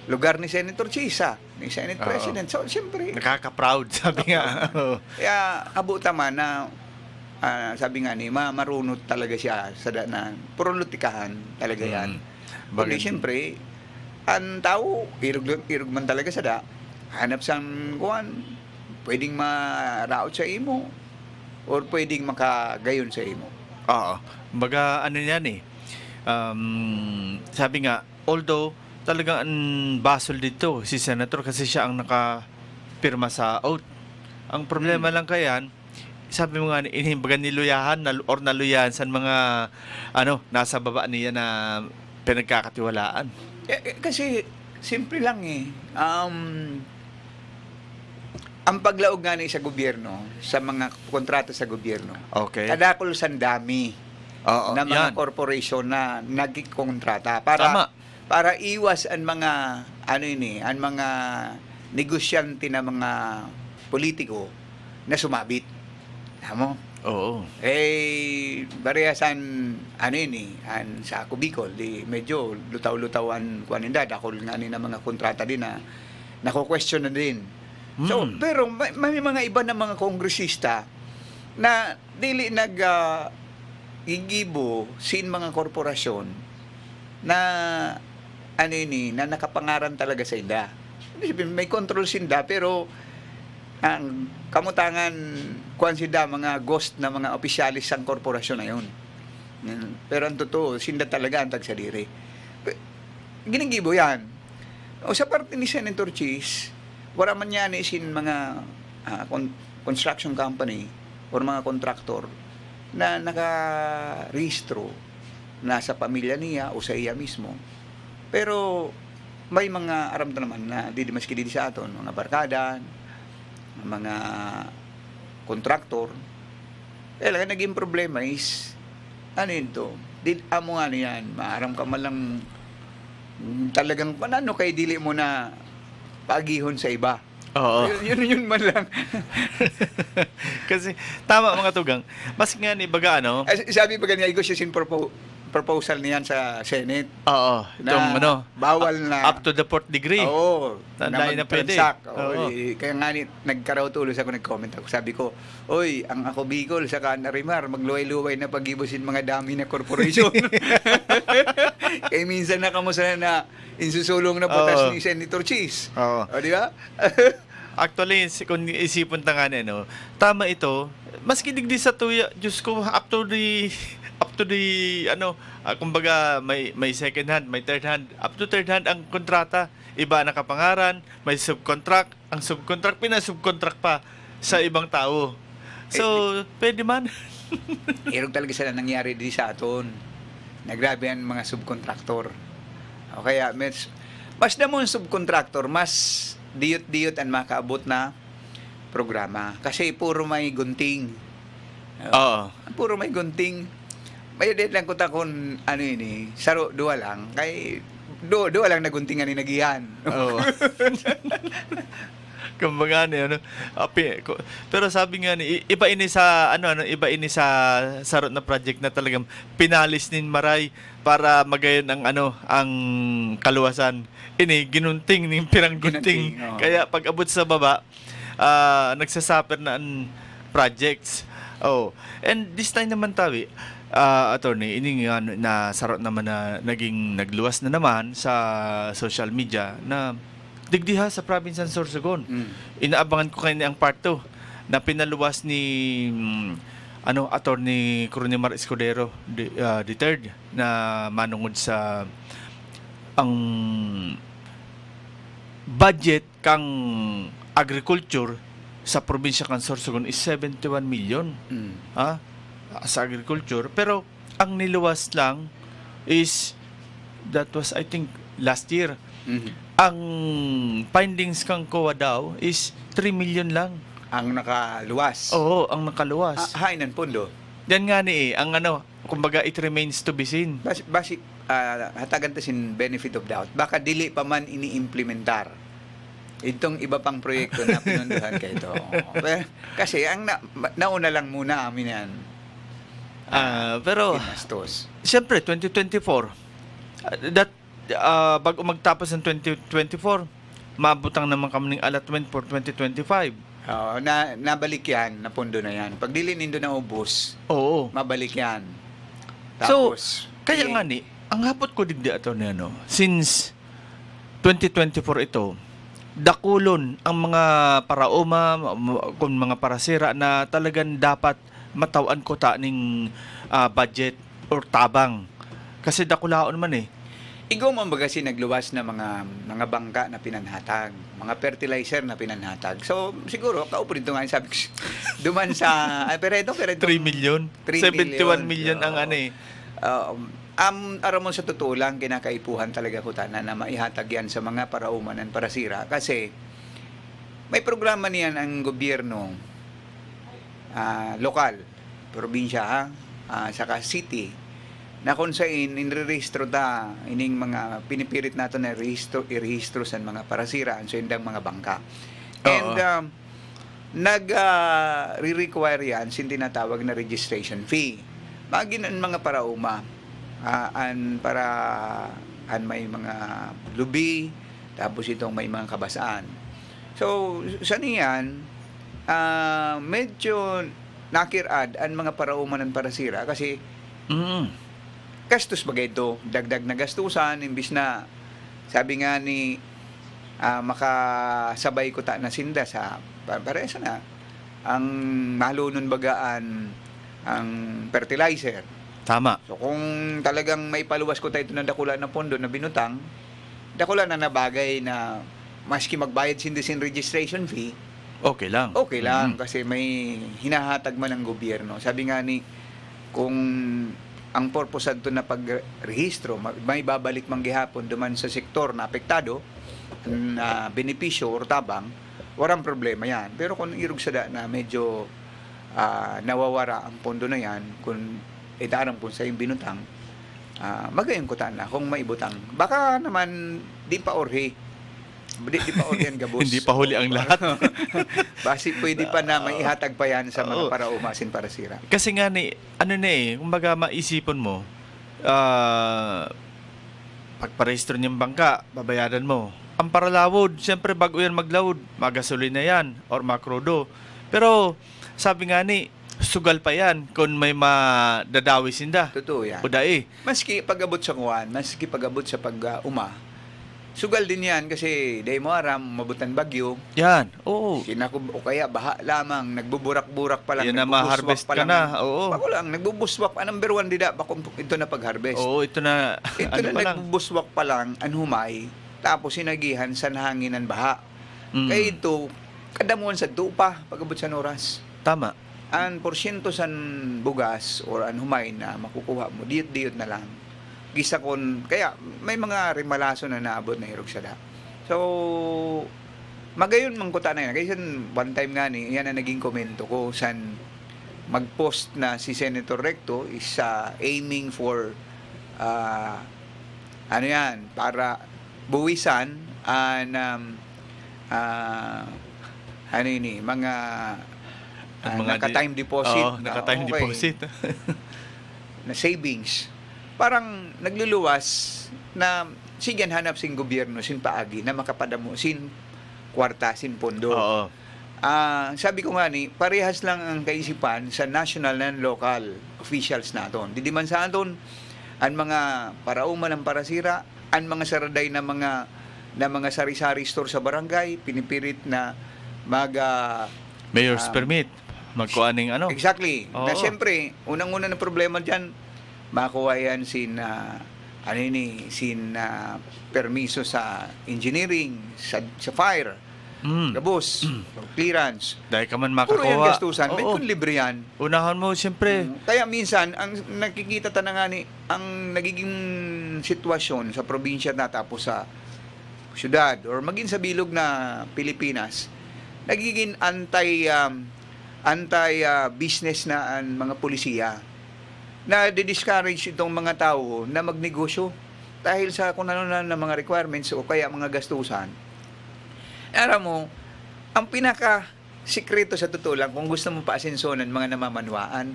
lugar ni Senator Chisa, ni Senate Oo. President. So, siyempre, Nakaka-proud, sabi nga. Oo. kaya abuta man na sabi nga ni marunot talaga siya sa na purulutikahan talaga yan. Kundi siyempre ang tao irog man talaga sa hanap sang kuan pwedeng maraot sa imo or pwedeng makagayon sa imo. Oo. Kumbaga, yan eh. Sabi nga, although talagang ang basol dito, si Senator, kasi siya ang nakapirma sa oath. Ang problema lang kayan, sabi mo nga, baga niluyahan or naluyahan sa mga nasa baba niya na pinagkakatiwalaan. Kasi simple lang eh. Ang paglaog nga ni sa gobyerno, sa mga kontrata sa gobyerno, Okay. kadakol sandami Oo, na mga yan. korporasyon na nagkikontrata Tama. para iwas ang mga ang mga negosyante na mga politiko na sumabit. Tamo? Oo. Barehasan sa ako Bicol, medyo lutaw-lutawan kuaninda dakol nga ni na mga kontrata din na nako-question na din. So, pero may mga iba na mga kongresista na dili igibo sin mga korporasyon na na nakapangaran talaga sa inda. May control sinda pero ang kamutangan kuan sinda mga ghost na mga opisyalis sang korporasyon na yun. Pero ang totoo, sinda talaga ang tagsadiri. Ginigibo yan. O sa parte ni Senator Chis, wala man yan sin mga construction company or mga contractor na nakarehistro na sa pamilya niya o sa iya mismo. Pero may mga aram to naman na di maski di sa aton, mga barkada, mga contractor. Lang naging problema is ito, amo nga yan, maaram ka man lang talagang panano kay dili mo na paagihon sa iba. Oo. Yun man lang. Kasi, tama mga tugang. Mas nga ni baga Sabi pa ganyan, siya sin proposal niyan sa Senate. Oo. Itong bawal na up to the 4th degree. Oo. Tandaan na pwede. Oo. Kaya nga nagkaraw tulos ako, nag-comment ako. Sabi ko, oy, ang ako Bicol sa Canarimar, magluway-luway na pag-ibusin mga dami na corporation. Kaya minsan na kamusta na insusulong na butas Oo. ni Senator Cheese. Oo. O, di ba? Actually, kung isipon ta nga tama ito, maski digdi sa tuya, Diyos ko, up to the, kumbaga, may second hand, may third hand, up to third hand ang kontrata. Iba nakapangaran, may subcontract, ang subcontract, pinasubcontract pa sa ibang tao. So, pwede man. Erog talaga sila nangyari di sa aton. Nagrabe ang mga subkontraktor. O kaya, mas damon subkontraktor, mas diyot-diyot ang makaabot na programa. Kasi puro may gunting. Oo. Puro may gunting. May din lang ko takon, saro, duwa lang. Kay, duwa lang naguntingan ni nagihan. Oo. Kumbaga pero sabi nga ni iba ini sa iba ini sa sarot na project na talagang pinalis nin maray para magayon ang kaluwasan. Ini ginunting ning pirang gunting. Ginunting, oo. Kaya pag abot sa baba, nagsasuffer na ang projects. Oh, and this time naman tawi, attorney, ini nga na sarot naman na naging nagluwas na naman sa social media na digdiha sa province ng Sorsogon. Inaabangan ko kayo ang part 2 na pinaluwas ni attorney Cronimar Escudero the third na manungod sa ang budget kang agriculture sa probinsya kang Sorsogon is 71 million. Ha? Sa agriculture. Pero ang niluwas lang is that was I think last year. Ang findings kang COA daw is 3 million lang. Ang nakaluwas. Oo, ang nakaluwas. Hain ng pondo. Yan nga ni ang kumbaga it remains to be seen. Basic, hatagan ta sin benefit of doubt. Baka dili pa man ini-implementar itong iba pang proyekto na pinunduhan kayo ito. Kasi ang nauna lang muna amin yan. Pero Pinastos. siyempre 2024 bago magtapos ng 2024 mabutang naman kami ng allotment for 2025. Nabalik yan, napundo na yan. Pag dili nindo na ubos, Oo. mabalik yan. So, Tapos, kaya nga ni, ang hapot ko digdi ato na since 2024 ito, dakulon ang mga parauma, kung mga parasira na talagang dapat matawan ko ta ning budget or tabang. Kasi dakulaon man Igo mo baga nagluwas na mga bangka na pinanhatag, mga fertilizer na pinanhatag. So, siguro, kaupo dito nga, sabi ko, duman sa, pero 3 million. 71 million ang aramon sa totoo lang, kinakaipuhan talaga ko na maihatag yan sa mga paraumanan parasira. Kasi, may programa niyan ang gobyerno, lokal, probinsya, saka city, na kung saan inrerehistro ta ining mga pinipirit nato na irehistro sa mga parasira sa indang mga bangka. And nag-re-require yan sin tinatawag na registration fee. Maginan mga parauma para may mga lubi, tapos itong may mga kabasaan. So sa niyan medyo nakirad ang mga parauma ng parasira kasi gastos bagay ito, dagdag na gastusan, imbis na, sabi nga ni, makasabay ko ta na sinda sa, paresa na, ang malunon bagaan, ang fertilizer. Tama. So kung talagang may paluwas ko tayo ng dakula na pondo na binutang, dakula na nabagay na, maski magbayad sin registration fee, okay lang. okay lang, kasi may hinahatag man ng gobyerno. Sabi nga ni, kung ang purpose adto na pagrehistro, may babalik man gihapon duman sa sektor na apektado, na benepisyo or tabang, walang problema yan. Pero kung irog sada na medyo nawawara ang pondo na yan, kung itarang po sa yung binutang, magayon ko na kung maibutang. Baka naman di pa orhe. Di pa orhe ang gabos. Hindi pa huli ang lahat. Basi pwede pa na may ihatag pa yan sa mga paraumasin parasira. Kasi nga kumbaga maisipon mo, pagparehistro niyang bangka, babayaran mo. Ang paralawod, siyempre bago yan maglawod, magasolina yan or makrudo. Pero sabi nga sugal pa yan kung may madadawi sinda. Totoo yan. O dai. Maski pag-abot sa kuwan, maski pag-abot sa pag-uma, sugal din yan kasi day mo aram, mabutan bagyo, Yan. Oo. sinakub o kaya baha lamang, nagbuburak-burak pa lang, Yan na nagbubuswak ma-harvest ka na. Oo. Bako lang, nagbubuswak pa, number one dida, bako ito na pag-harvest. Oo, ito na. Ito ano na pa lang. nagbubuswak pa lang, anhumay, tapos sinagihan sa hanginan baha. Mm. Kaya ito, kadamuan sa dupa, pag-abot sa oras. Tama. Ang porsyento san bugas or an humay na makukuha mo, diyot-diyot na lang. Gisa kon, kaya may mga rimalaso na naabot na hirog sada. So, magayon man kuta na yan. Kasi one time nga ni, yan ang naging komento ko, san mag-post na si Senator Recto is aiming for, ano yan, para buwisan ang ano yun mga Ang mga naka-time deposit. Oo, naka-time Okay. deposit. Na savings. Parang nagluluwas na sigyan hanap sin gobyerno, sin paagi, na makapadamo, sin kwarta, sin pondo. Oo. Sabi ko nga ni, parehas lang ang kaisipan sa national and local officials naton. Di man sa aton, ang mga parauman ng parasira, ang mga saraday na mga sari-sari store sa barangay, pinipirit na Mayor's permit. Magkuaning ano. Exactly. Oo. Na siyempre, unang-una na problema diyan, makuha yan permiso sa engineering, sa fire, gabos, clearance. Dahil ka man Puro yan makakuha. gastusan. May Oo. kung libre yan. Unahan mo, siyempre. Kaya minsan, ang nakikita ta na nga ni, ang nagiging sitwasyon sa probinsya na tapos sa syudad or maging sa bilog na Pilipinas, nagiging anti-business na ang mga polisiya na di-discourage itong mga tao na magnegosyo dahil sa kung ano na ng mga requirements o kaya mga gastusan. Alam mo, ang pinaka-sikreto sa totoo lang, kung gusto mo paasensonan mga namamanwaan,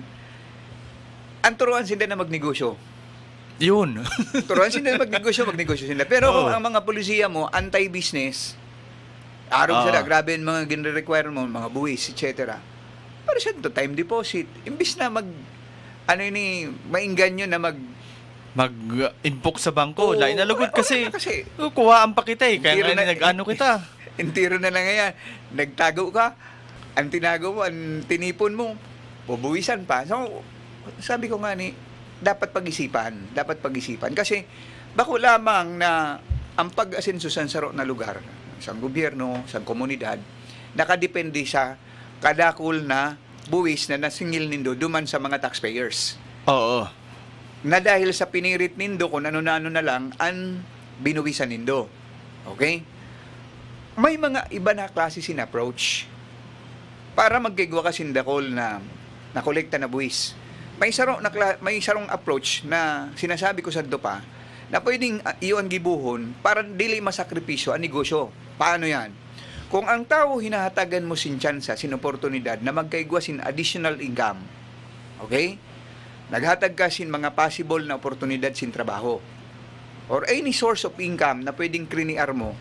ang turuan sila na magnegosyo. Yun. Turuan sila na magnegosyo sila. Pero kung Oo. ang mga polisiya mo, anti-business, araw Oo. sila, grabe ang mga gine-require mo, mga buwis, etc. Para siya to time deposit. Imbis na maingganyo na Mag-impok sa bangko. Oo, Lain na lugod wala kasi. na kasi. Kuhaan pa kita eh. Kaya Tiro nga na- nag-ano kita. Entiro na lang yan. Nagtago ka, ang tinago mo, ang tinipon mo, pubuwisan pa. So, sabi ko nga ni, dapat pag-isipan. Kasi, bako lamang na ang pag-asenso sa saro na lugar, sa gobyerno, sa komunidad, nakadepende sa kadakol na buwis na nasingil nindo duman sa mga taxpayers. Oo. Na dahil sa pinirit nindo kung ano na lang ang binuwisan nindo. Okay? May mga iba na klase sin approach para magkigwa ka sindakol na nakolekta na buwis. May sarong approach na sinasabi ko sa pa na pwedeng iyon gibuhon para dili masakripisyo ang negosyo. Paano yan? Kung ang tao hinahatagan mo sin tsansa, sin oportunidad na magkaigwa sin additional income, okay? Naghatag ka sin mga possible na oportunidad sin trabaho or any source of income na pwedeng kriniar mo,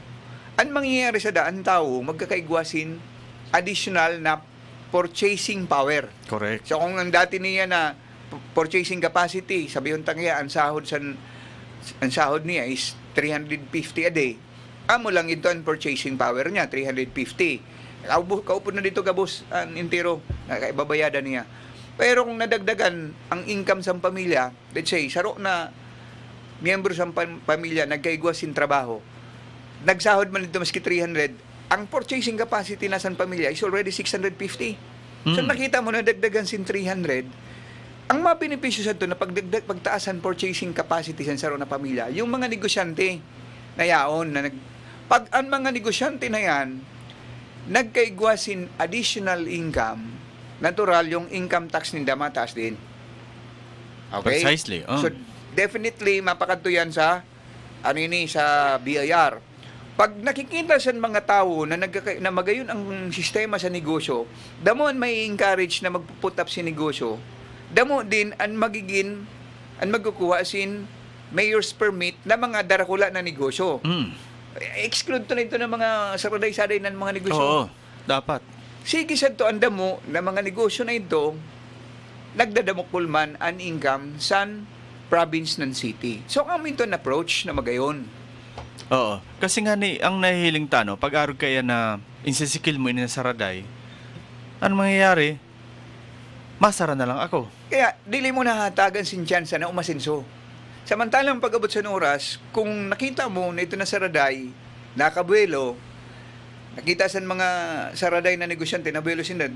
ang mangyayari sa daan tao, magkakaigwa sin additional na purchasing power. Correct. So kung ang dati niya na purchasing capacity, sabihin tangya, ang sahod niya is 350 a day. Amo lang ito ang purchasing power niya, 350. Kaupo na dito kabus, ang intiro, nakaibabayadan niya. Pero kung nadagdagan ang income sa pamilya, let's say, saro na miyembro sa pamilya, nagkaigwa sin trabaho, nagsahod man ito maski 300, ang purchasing capacity na sa pamilya is already 650. So nakita mo na dagdagan sin 300, ang mga benepisyo sa ito na pagtaasan purchasing capacity sa saro na pamilya, yung mga negosyante na yaon, pag ang mga negosyante na yan, nagkaigwa sin additional income, natural yung income tax ninda mataas din. Okay? Precisely. Oh. So definitely mapakadto yan sa sa BIR. Pag nakikita sa mga tao na magayon ang sistema sa negosyo, damo may encourage na magput up si negosyo. Damo din ang magkukuha sin mayor's permit na mga darakula na negosyo. Exclude to na ito ng mga saraday-saday ng mga negosyo. Oo. Dapat. Sige sa to anda mo na mga negosyo na ito nagdadamokol man ang income sa province ng city. So, kami ito approach na magayon. Oo. Kasi nga ni, ang nahihiling tano, pag-arog kaya na insisikil mo ini sa Raday, ano mangyayari? Masara na lang ako. Kaya, dili mo nahatagan sin chance na umasenso. Samantalang pag-abot sa oras, kung nakita mo na ito na Saraday, nakabuelo, nakita sa mga Saraday na negosyante, nabuelo sinda,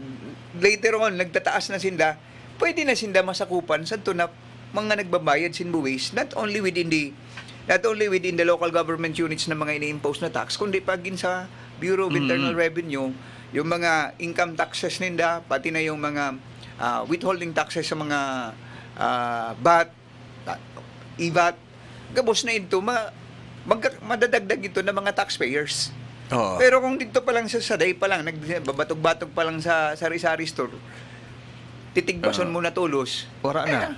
later on, nagtataas na sinda, pwede na sinda masakupan sa ito na mga nagbabayad sin buwis, not only within the local government units na mga ini-impose na tax, kundi pagin sa Bureau of Internal Revenue, yung mga income taxes ninda, pati na yung mga withholding taxes sa mga VAT, IVAT, gabos na ito, madadagdag ito ng mga taxpayers. Oo. Pero kung dito pa lang sa Saday pa lang, nagbabatog-batog pa lang sa sari-sari store, titigbason mo na tulos. Wala na.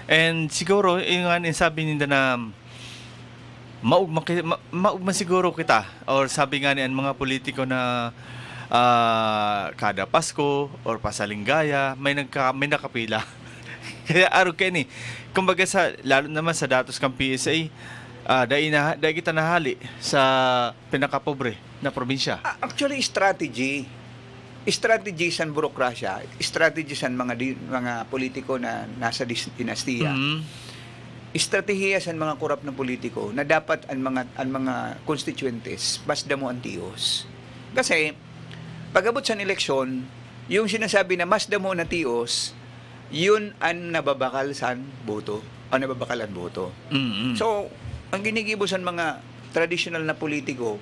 And siguro, yung nga sabi nila na maugma siguro kita, or sabi nga niyan mga politiko na kada Pasko or Pasalinggaya, may nakapila. Kaya araw kayo ni, kumbaga lalo naman sa datos kang PSA, dahil kita nahali sa pinakapobre na probinsya. Actually, strategy sa burokrasya, strategy sa mga politiko na nasa dinastiya, estratehiya sa mga korap na politiko na dapat ang mga constituentes basda mo ang tios. Kasi pag-abot sa eleksyon, yung sinasabi na mas damo na tios, yun ang nababakal sa boto. O nababakalan boto. So, ang ginigibo sa mga traditional na politiko,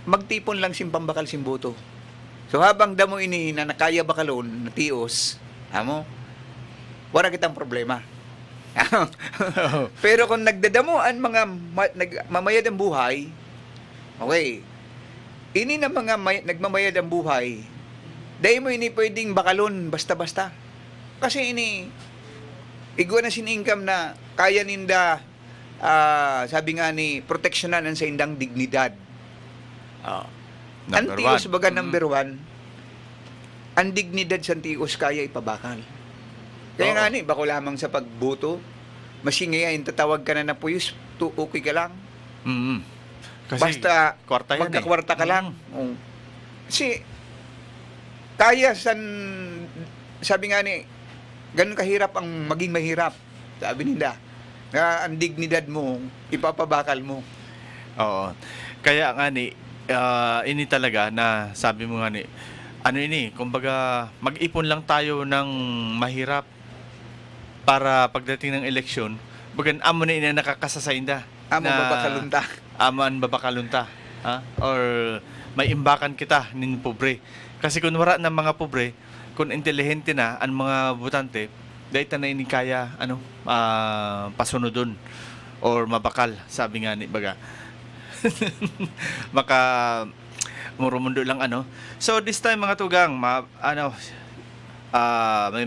magtipon lang simpambakal simboto. So, habang damo ini na nakaya bakalon na tios, wala kitang problema. Pero kung nagdadamo ang mga nagmamayad ang buhay, okay, ini na mga nagmamayad ang buhay, dahil mo ini pwedeng bakalon basta-basta. Kasi ini, igwa na sin-income na kaya ninda, sabi nga ni, proteksyonan ang sa indang dignidad. Ang tios baga number one, ang dignidad sa tios kaya ipabakal. Kaya nga ni, bako lamang sa pagboto, masingayain, tatawag ka na na puyos, okay ka lang. Kasi Basta kwarta yan magkakwarta ka lang. Kasi kaya sabi nga ni, ganun kahirap ang maging mahirap. Sabi nila, na ang dignidad mo, ipapabakal mo. Oo. Kaya nga ni, ini talaga na sabi mo nga ni, kumbaga mag-ipon lang tayo ng mahirap para pagdating ng eleksyon, bagan amo na ina nakakasasainda. Babakalunta. Aman babakalunta. Or may imbakan kita nin pobre. Kasi kung wala ng mga pobre, kung intelihente na ang mga botante, dahil na ini kaya pasunodon or mabakal, sabi nga ni baga. Maka murumundo lang So this time mga tugang, may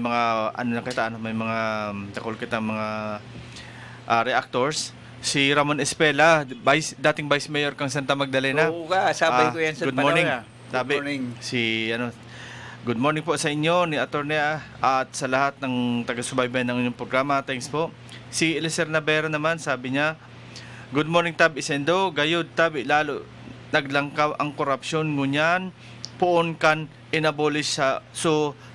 mga may mga takol kita mga reactors. Si Ramon Espela, dating Vice Mayor kang Santa Magdalena. Oo ka, sabay ko yan sa good morning. Good morning. Good morning po sa inyo ni Atty. At sa lahat ng taga-subaybay ng inyong programa. Thanks po. Si Eliser Navera naman, sabi niya, good morning Tab Isendo, gayud Tab lalo naglangkaw ang korupsyon ngunyan poon kan inabolish sa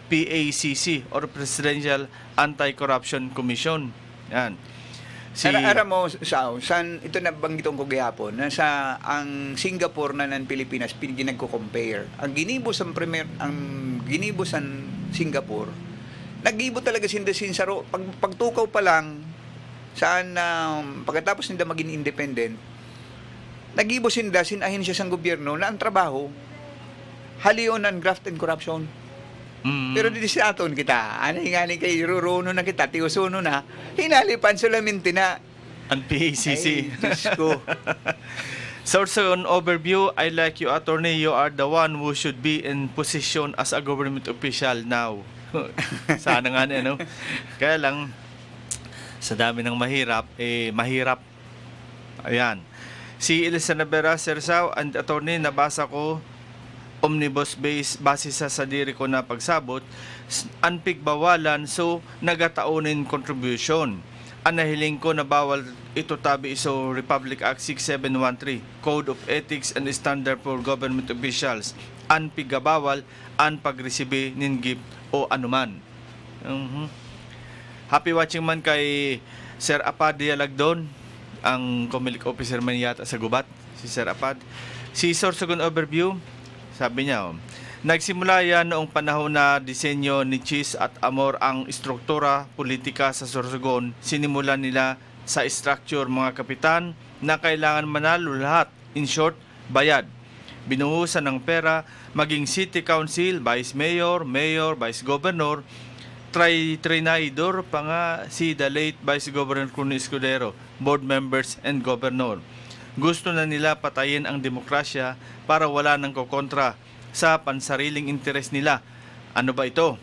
PACC or Presidential Anti-Corruption Commission. Yan. Ara mo, san ito na banggitong ko gihapon na ang Singapore na ng Pilipinas ginagko-compare. Ang ginibos ang Singapore, nagibo talaga sinsaro pagtukaw pa lang saan pagkatapos nila maging independent, nagibo sinahin siya sa gobyerno na ang trabaho halion ng graft and corruption. Pero dito sa aton kita, nga ni kay ruruno na kita, tiusuno na, hinalipan solamente na. Ang PACC. Ay, Diyos ko. Source on overview, I like you, attorney. You are the one who should be in position as a government official now. Sana nga Kaya lang, sa dami ng mahirap, mahirap. Ayan. Si Elisa Navera, Sersao, and attorney, nabasa ko, omnibus base sa sadiri ko na pagsabot anpig bawalan so nagataunin contribution. Anahiling ko na bawal ito tabi iso Republic Act 6713 Code of Ethics and Standard for Government Officials. Anpig bawal an pagresibe nin gift o anuman. Happy watching man kay Sir Apad Dialagdon, ang Comelec officer man yata sa Gubat, si Sir Apad. Si Sorsogon Overview, sabi niya, nagsimula yan noong panahon na disenyo ni Chis at Amor ang struktura politika sa Sorsogon. Sinimulan nila sa structure mga kapitan na kailangan manalo lahat. In short, bayad. Binuhusan ng pera, maging city council, vice mayor, mayor, vice governor, Trinidor pa nga si the late Vice Governor Cuno Escudero, board members and governor. Gusto na nila patayin ang demokrasya para wala nang kokontra sa pansariling interes nila. Ano ba ito?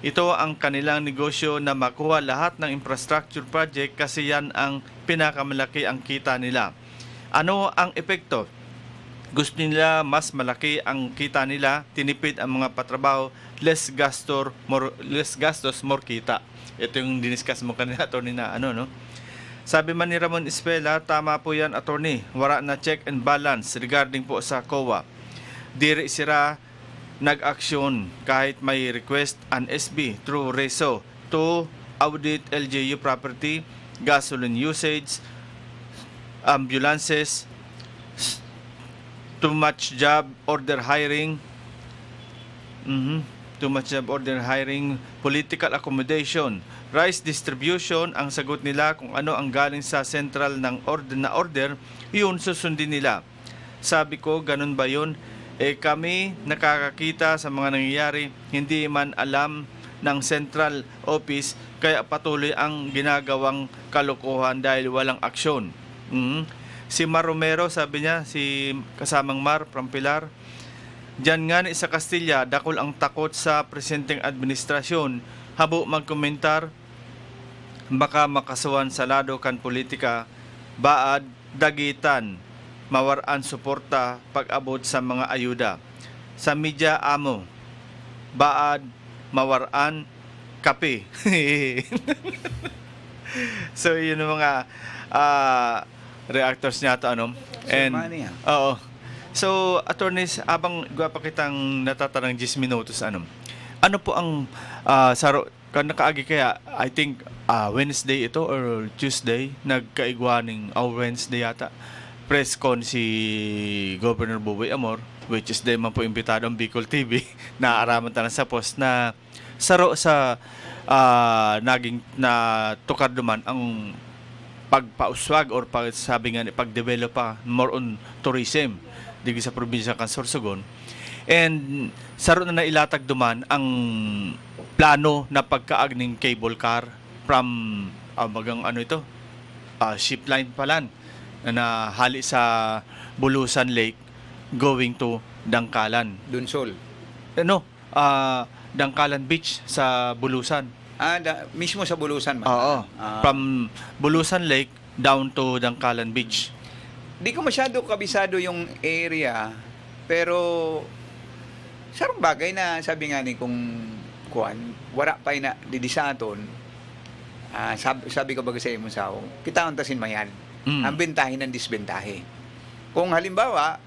Ito ang kanilang negosyo na makuha lahat ng infrastructure project kasi yan ang pinakamalaki ang kita nila. Ano ang epekto? Gusto nila mas malaki ang kita nila, tinipid ang mga patrabaho, less gastos, more kita. Ito yung diniscuss mo kanina, attorney, na ano, no? Sabi man ni Ramon Espela, tama po yan, attorney. Wala na check and balance regarding po sa COA. Diri sira nag-aksyon kahit may request an SB through RESO to audit LGU property, gasoline usage, ambulances, too much job order hiring, too much job order hiring, political accommodation, rice distribution. Ang sagot nila kung ano ang galing sa central ng order, yun susundin nila. Sabi ko, ganun ba yun? Kami nakakakita sa mga nangyayari, hindi man alam ng central office, kaya patuloy ang ginagawang kalokohan dahil walang aksyon. Si Mar Romero, sabi niya, si kasamang Mar from Pilar, diyan nga ni sa Castilla, dakol ang takot sa presenteng administrasyon. Habo magkomentar, baka makasuhan sa lado kan politika, baad, dagitan, mawaraan suporta pag-abot sa mga ayuda. Sa media amo, baad, mawaraan, kape. So, yun ang mga reactors niya to, ano? And money, oo. So, attorneys, abang gwapa kitang natatanang 10 minutos, ano po ang saro kan nakaagi kaya, I think Wednesday ito or Tuesday nagkaigwaning Wednesday yata press con si Governor Buboy Amor, which is day man po imbitado ang Bicol TV na araman tanan sa post na saro sa naging na tukar duman ang pagpauswag or sabi nga pag-develop pa more on tourism digi sa probinsya kan Sorsogon. And saro na nailatag duman ang plano na pagkaagning cable car from magang ano ito ship line palan na hali sa Bulusan Lake going to Dangkalan. Dunsol. Dangkalan Beach sa Bulusan. Mismo sa Bulusan ba? Oo. From Bulusan Lake down to Dangkalan Beach. Di ko masyado kabisado yung area, pero sarong bagay na sabi nga ni kung kuan, wala pa na didisaton. Sabi ko baga sa imo sao, kita untasin mayan. Ang bentahe ng disbentahe. Kung halimbawa,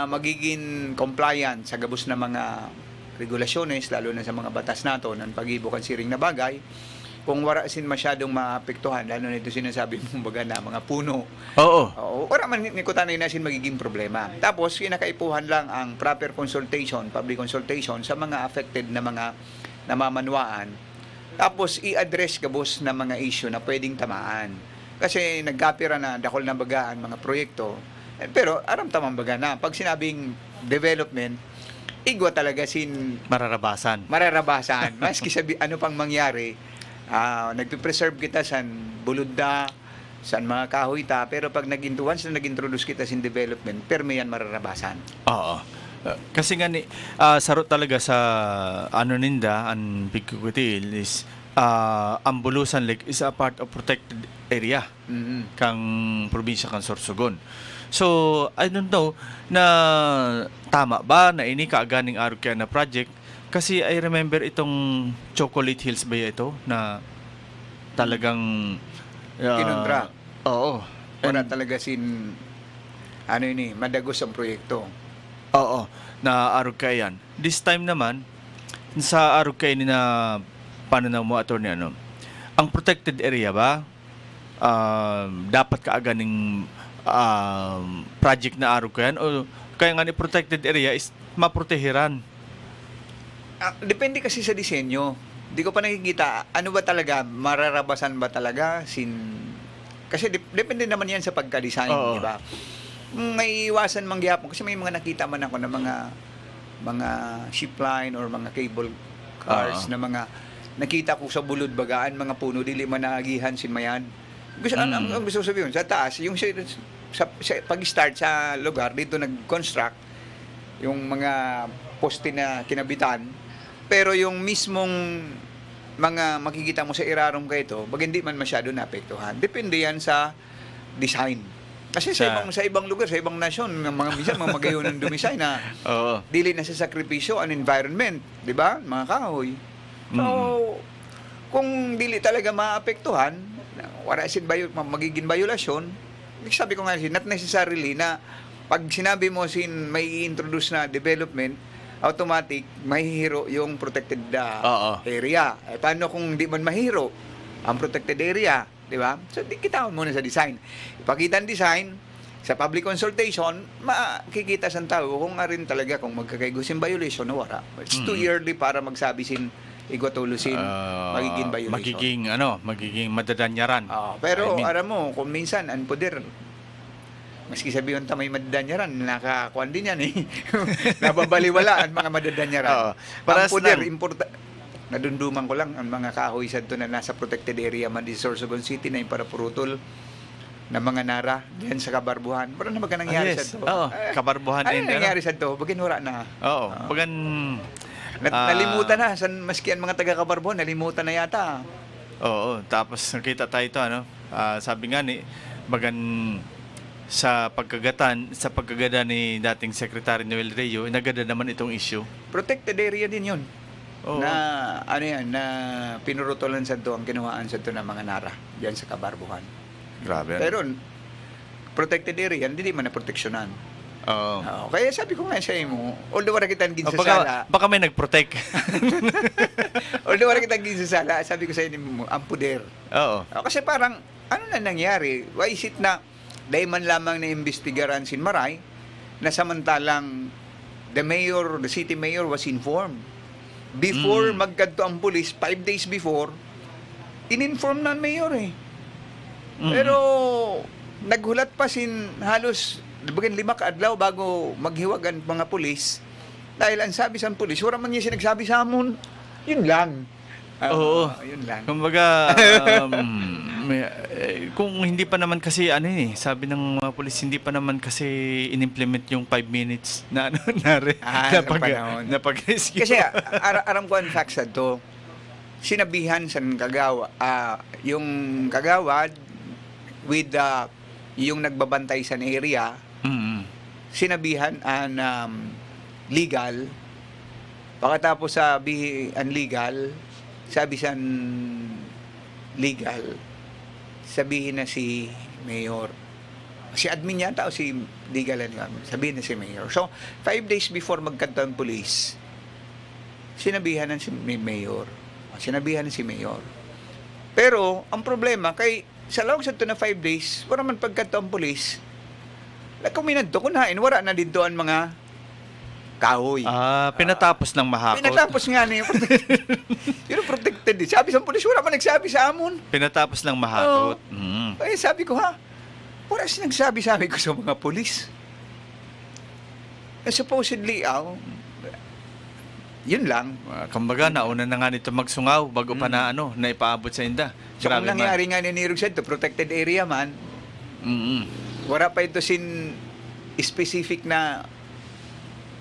magiging compliant sa gabos na mga regulasyones, lalo na sa mga batas nato ng pag-ibukan siring na bagay, kung wala sin masyadong maapektuhan, lalo na ito sinasabi mong baga na mga puno. Oo. Wala man nikutanay na sin magiging problema. Tapos, kinakaipuhan lang ang proper consultation, public consultation sa mga affected na mga namamanwaan. Tapos, i-address gabos na mga issue na pwedeng tamaan. Kasi nagkapira na dakol na bagaan mga proyekto. Pero aram tamang baga na. Pag sinabing development, igwa talaga sin Mararabasan. Maski sabi ano pang mangyari, nagpe-preserve kita san buludda, san mga kahoy ta, pero pag once na nag-introduce kita sin development, perme yan mararabasan. Oo. Kasi nga ni sarot talaga sa ano ninda ang Bicol is ang Bulusan Lake is a part of protected area kang probinsya kang Sorsogon. So, I don't know na tama ba na ini kaaganing araw kaya na project Kasi I remember itong Chocolate Hills ba ito na talagang Kinundra. Oo. Wala talaga ano yun madagos ang proyekto. Oo, na Arugcay yan. This time naman, sa Arugcay ni na pananaw mo, attorney, ang protected area ba, dapat kaaganing project na Arugcay yan? O kaya nga ni protected area is maprotehiran? Depende kasi sa disenyo. Di ko pa nakikita, ano ba talaga, mararabasan ba talaga kasi depende naman yan sa pagka-design, Oo. di ba? May iwasan mangyapon kasi may mga nakita man ako na mga ship line or mga cable cars Oo. na mga nakita ko sa bulod bagaan mga puno dili man naagihan sinmayan. Gusto ang gusto ko sabihin sa taas yung pag-start sa lugar dito nag-construct yung mga poste na kinabitan pero yung mismong mga makikita mo sa irarom ka ito, pag hindi man masyado naapektuhan. Depende yan sa design. Kasi sa ibang lugar, sa ibang nasyon, mga minsan mga magayon ng dumisay na Oo. dili na sa sakripisyo ang environment, 'di ba? Mga kahoy. So, kung dili talaga maapektuhan, wala magiging violasyon. Sabi ko nga not necessarily na pag sinabi mo may introduce na development, automatic mahihiro yung protected Oo. area. Paano kung di man mahihiro ang protected area, di ba? So, kitawan muna sa design. Ipakita ang design, sa public consultation, makikita sa tao kung nga rin talaga kung magkakaigusin violation o wala. It's too early para magsabi igwatulusin, magiging violation. Magiging madadanyaran. Pero, I mean, alam mo, kung minsan, ang poder, maski sabihin ta may madadanyaran, nakakuan din yan eh. Nababaliwala ang mga madadanyaran. Oo. Para Paras poder, lang. nadunduman ko lang ang mga kahoy sa doon na nasa protected area man di Sorsogon City na yung para purutol na mga nara diyan sa Kabarbuhan. Pero na ba nangyari yes. sa to? Oo, Kabarbuhan Ano and nangyari sa to? Bagin wala na. Oo, bagan Nalimutan na. Maski ang mga taga-Kabarbuhan, nalimutan na yata. Oo, tapos nakita tayo ito, sabi nga ni bagan sa pagkagada ni dating Secretary Noel Reo, nagada naman itong issue. Protected area din yun. Oo. Na pinurutulan sa to ang kinuhaan sa to ng mga nara diyan sa Kabarbuhan. Grabe. Pero protected area, hindi man na proteksyonan. Oo. Kaya sabi ko nga sa imo, although wala kitang ginsasala, Baka may nag-protect. although wala kitang ginsasala, sabi ko sa inyo, ang puder. Oo. Kasi parang, ano na nangyari? Why is it na dahil man lamang na-imbestigaran si Maray na samantalang the city mayor was informed. Before magkadto ang pulis, 5 days before, in-inform na ang mayor eh. Pero naghulat pa halos bagan 5 kaadlaw bago maghiwag ang mga pulis dahil ang sabi sa pulis wala man niya sinagsabi sa amon. Yun lang. Oo. Yun lang. Kumbaga, kung hindi pa naman kasi, sabi ng mga polis, hindi pa naman kasi in-implement yung 5 minutes na panahon. pag-rescue. Kasi aram ko ang facts na to. Sinabihan sa yung kagawad with yung nagbabantay sa area, sinabihan ang legal. Pagkatapos ang legal, sabi sa legal, sabihin na si mayor. Si admin yata o si legal sabihin na si mayor. So, 5 days before magkanta ang police, sinabihan na si mayor. Sinabihan na si mayor. Pero, ang problema, sa loob sa ito na 5 days, wala man pagkanta ang police, kuminadto ko na, wala na dito ang mga kahoy. Pinatapos ng mahakot. Pinatapos nga niya. Yun protected. Sabi sa pulis, wala man nagsabi sa amon. Pinatapos ng mahakot. Kaya sabi ko, wala sinagsabi ko sa mga pulis. Supposedly, yun lang. Kumbaga, nauna na nga nito magsungaw bago pa na ipaabot sa inda. So, kung Grabe nangyari nga ni Rug said, to protected area man, wala pa ito specific na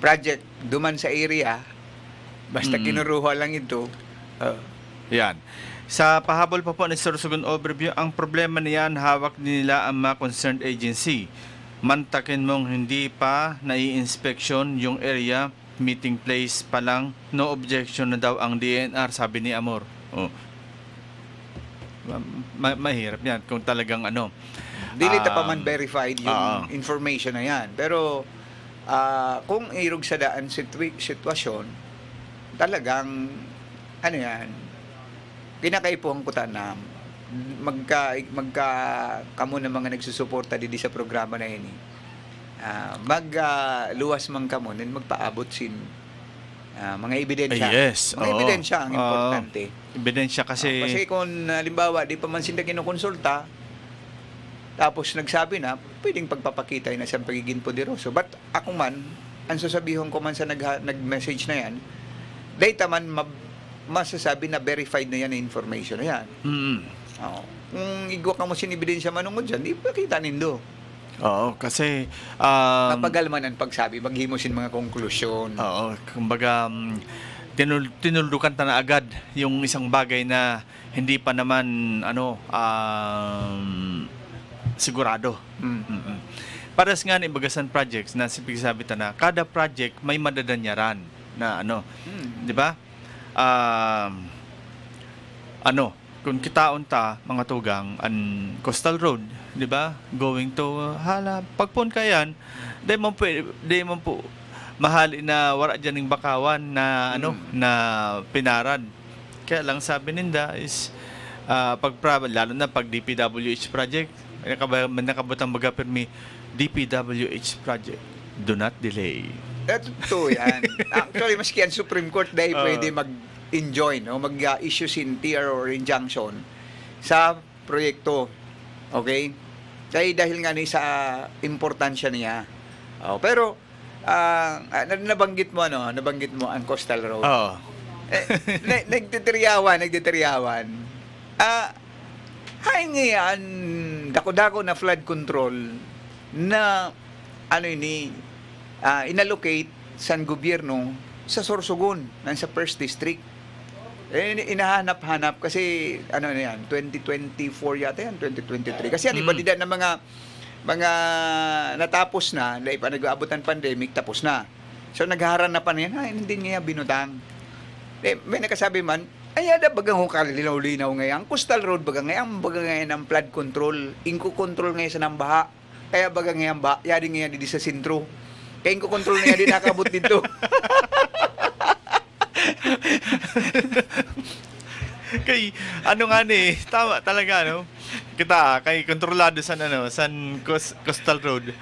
project duman sa area, basta kinuruha lang ito. Yan. Sa pahabol pa po ni Sorsogon Overview, ang problema niyan, hawak nila ang mga concerned agency. Mantakin mong hindi pa nai-inspection yung area meeting place pa lang, no objection na daw ang DNR, sabi ni Amor. Oh. Mahirap yan kung talagang ano. Dili ta pa man verified yung Oo. information na yan. Pero kung irog sa daan sitwasyon, talagang ano yan, kinakaipuhan ko ta na kamo na mga nagsusuporta didi sa programa na ini. Luwas man kamo nin magpaabot sin mga ebidensya. Yes, Mga oo. ebidensya ang Oo. importante. Ebidensya kasi, Kasi kung halimbawa di pa man sila kinukonsulta, tapos nagsabi na, pwedeng pagpapakita na siyang pagiging poderoso. But ako man, ang sasabihin ko man sa nag-message na yan, data man masasabi na verified na yan na information na yan. Oo. Kung igwa ka mo sinibidensya manungod dyan, di pa kita nindo. oo, kasi Mapagal man ang pagsabi, maghimusin mga konklusyon. oo, kumbaga tinuldukan ta na agad yung isang bagay na hindi pa naman sigurado. Mm-mm. Para sa nga ni Bagasan projects na sabi ta na kada project may madadanyaran na Hmm. 'di ba? Kung kitaon ta mga tugang an coastal road, 'di ba? Going to pagpun kayan, di mo po mahal na wala diyan ning bakawan na na pinarad. Kaya lang sabi ninda is lalo na pag DPWH project, nakabutang baga permi DPWH project, do not delay. Totoo yan. Actually, maski ang Supreme Court dahil pwede mag-enjoin o mag-issue sin TR or injunction sa proyekto. Okay? Dahil nga ni sa importansya niya. Pero, nabanggit mo ang Coastal Road. Oo. Nagdeteryawan. Hay ngayon, dako-dako na flood control na inallocate sa gobyerno sa Sorsogon, sa First District. Inahanap-hanap kasi 2024 yata yan, 2023. Kasi iba din na mga natapos na, dahil pa nag-aabot ng pandemic, tapos na. So naghaharan na pa na yan, hindi niya binutang. May nakasabi man, ada bagang hukal linaw-linaw ngayon. Coastal Road bagang ngayon ang flood control. Inko control ngayon sa nambaha. Kaya bagang ngayon yadi ngayon di sa sentro. Kaya inko control na yan, di nakabot dito. Kay tama talaga kita kay kontrolado san Coastal Road.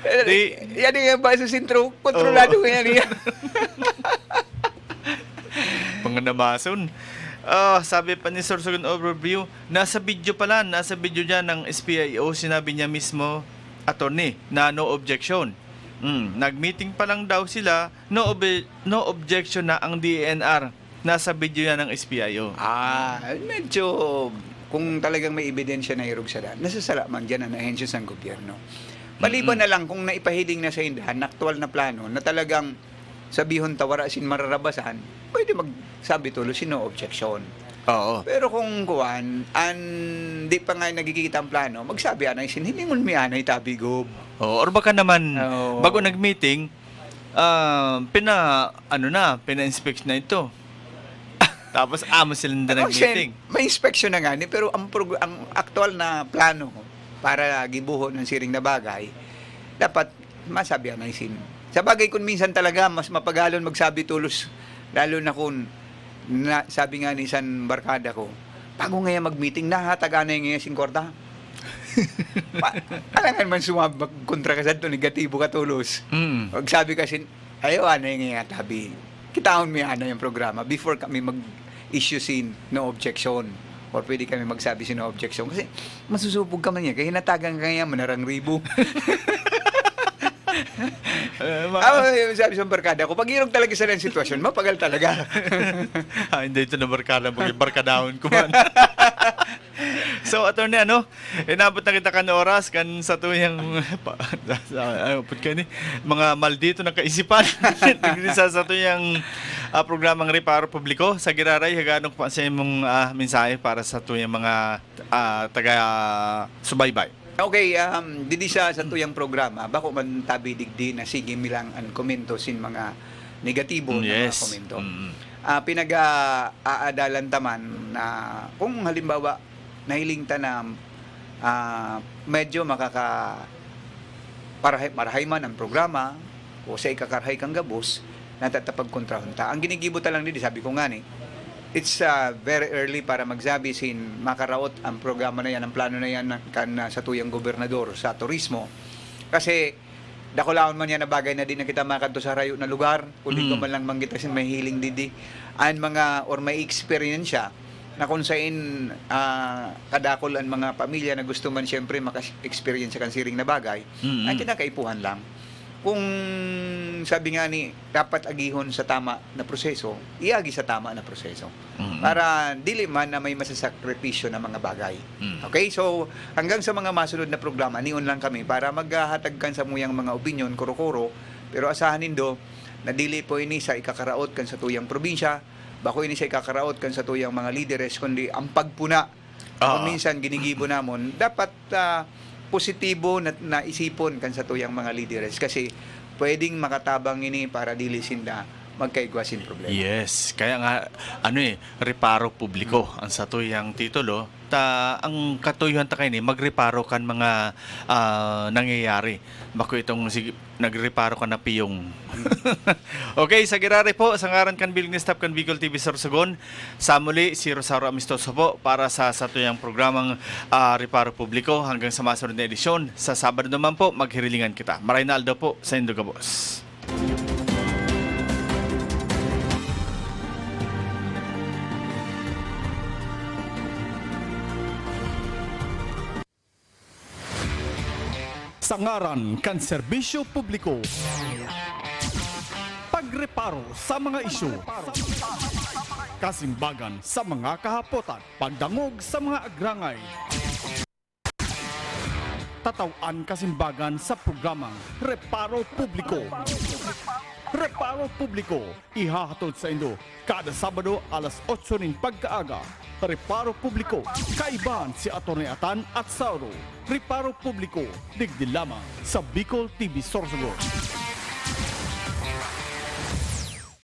Yan nga ba sa sentro? Kontrolado ngayon yan. Panganamason. Sabi pa ni Sorsogon Overview, nasa video dyan ng SPIO, sinabi niya mismo, attorney, na no objection. Nag-meeting pa lang daw sila, no objection na ang DNR. Nasa video yan ng SPIO. Medyo kung talagang may ebidensya na irog sa daan, nasasala man dyan ang ahensya ng gobyerno. Maliban na lang kung naipahiling na sa indahan, na aktual na plano, na talagang sabihon tawara sin mararabasan, pwede magsabi tulo no objection. Oo. Pero kung di pa nga nagkikita ang plano, magsabi anay sin, hindi mo mianay tabigob. Or baka naman, Oo. bago nag-meeting, pina-inspect na ito. Tapos amo sila na nag-meeting. May inspection na nga ni, pero ang aktual na plano para gibuho ng siring na bagay, dapat masabi anay sin. Sa bagay kung minsan talaga mas mapagalon magsabi tulos, lalo na kung sabi nga ni San Barkada ko, bago ngayon mag-meeting, nahataga na yung ngayon singkorta. Alangan man kontra ka sa ito, negatibo ka tulos. Magsabi kasi, ayaw na yung ngayon tabi. Kitaon mo yung programa before kami mag-issue sin no objection. Or pwede kami magsabi sin no objection. Kasi masusubog ka man yan. Kaya hinatagan ka ngayon, manarang ribo. Sabi sa barkada ko, pag irog talaga sa lang sitwasyon, mapagal talaga. Hindi ito na barkada, barkadahon ko man. So, attorney, inabot na kita kan oras, kan sa tuyang, mga maldito na kaisipan, sa tuyang programang Reparo Publiko, sa Giraray, haganong pa sa imong mensahe para sa tuyang mga taga-subaybay. Okay, didi sa tuyang programa, bako man tabi digdi na sige milang ang komento sin mga negatibo na mga Yes. komento. Mm. Pinag-aadalan taman na kung halimbawa nahiling ta na medyo marahay man ang programa o sa ikakarhay kang gabos, natatapag kontrahon ta. Ang ginigibo ta lang din, sabi ko nga ni, it's very early para magsabi sin makaraot ang programa na yan, ang plano na yan sa tuyang gobernador sa turismo. Kasi dakulaon man yan na bagay na din na kita makanto sa rayo na lugar, kundi ko man lang manggita sin may hiling didi, ang mga or may experience siya na kung saan kadakol ang mga pamilya na gusto man siyempre maka-experience sa kansiring na bagay, ang kinakaipuhan lang. Kung sabi nga ni, dapat agihon sa tama na proseso, iagi sa tama na proseso. Para dili man na may masasakripisyo na mga bagay. Okay? So, hanggang sa mga masunod na programa, niyon lang kami para maghatag kan sa muyang mga opinion, kuro-kuro, pero asahan nindo na dili po ini sa ikakaraot kan sa tuyang probinsya, bako ini sa ikakaraot kan sa tuyang mga lideres, kundi ang pagpuna. Kung minsan ginigibo namon, dapat positibo na isipon kan sa tuyang mga lideres kasi pwedeng makatabang ini para dili sinda magkaigwasin problema. Yes, kaya nga reparo publiko ang satuyang titulo. Ang katuyuhan ta kay ni magreparo kan mga nangyayari. Bako itong nagreparo ka na piyong. Okay, sa girare po, sa ngaran kan Biling ni Staff kan Bicol TV Sorsogon, sa muli si Rosario Amistoso po para sa satuyang programang reparo publiko hanggang sa masunod na edisyon. Sa Sabado naman po, maghirilingan kita. Maraynaldo po sa Indogabos. Sa ngaran kan serbisyo publiko, pagreparo sa mga isyu, kasimbagan sa mga kahapotan, pagdangog sa mga agrangay, tatawan kasimbagan sa programang Reparo Publiko. Reparo Publiko, ihahatod sa Indo kada Sabado alas 8 ng pagkaaga. Reparo Publiko, kaibahan si Atty. Atan at Sauro. Reparo Publiko, digdi lamang sa Bicol TV Sorsogon.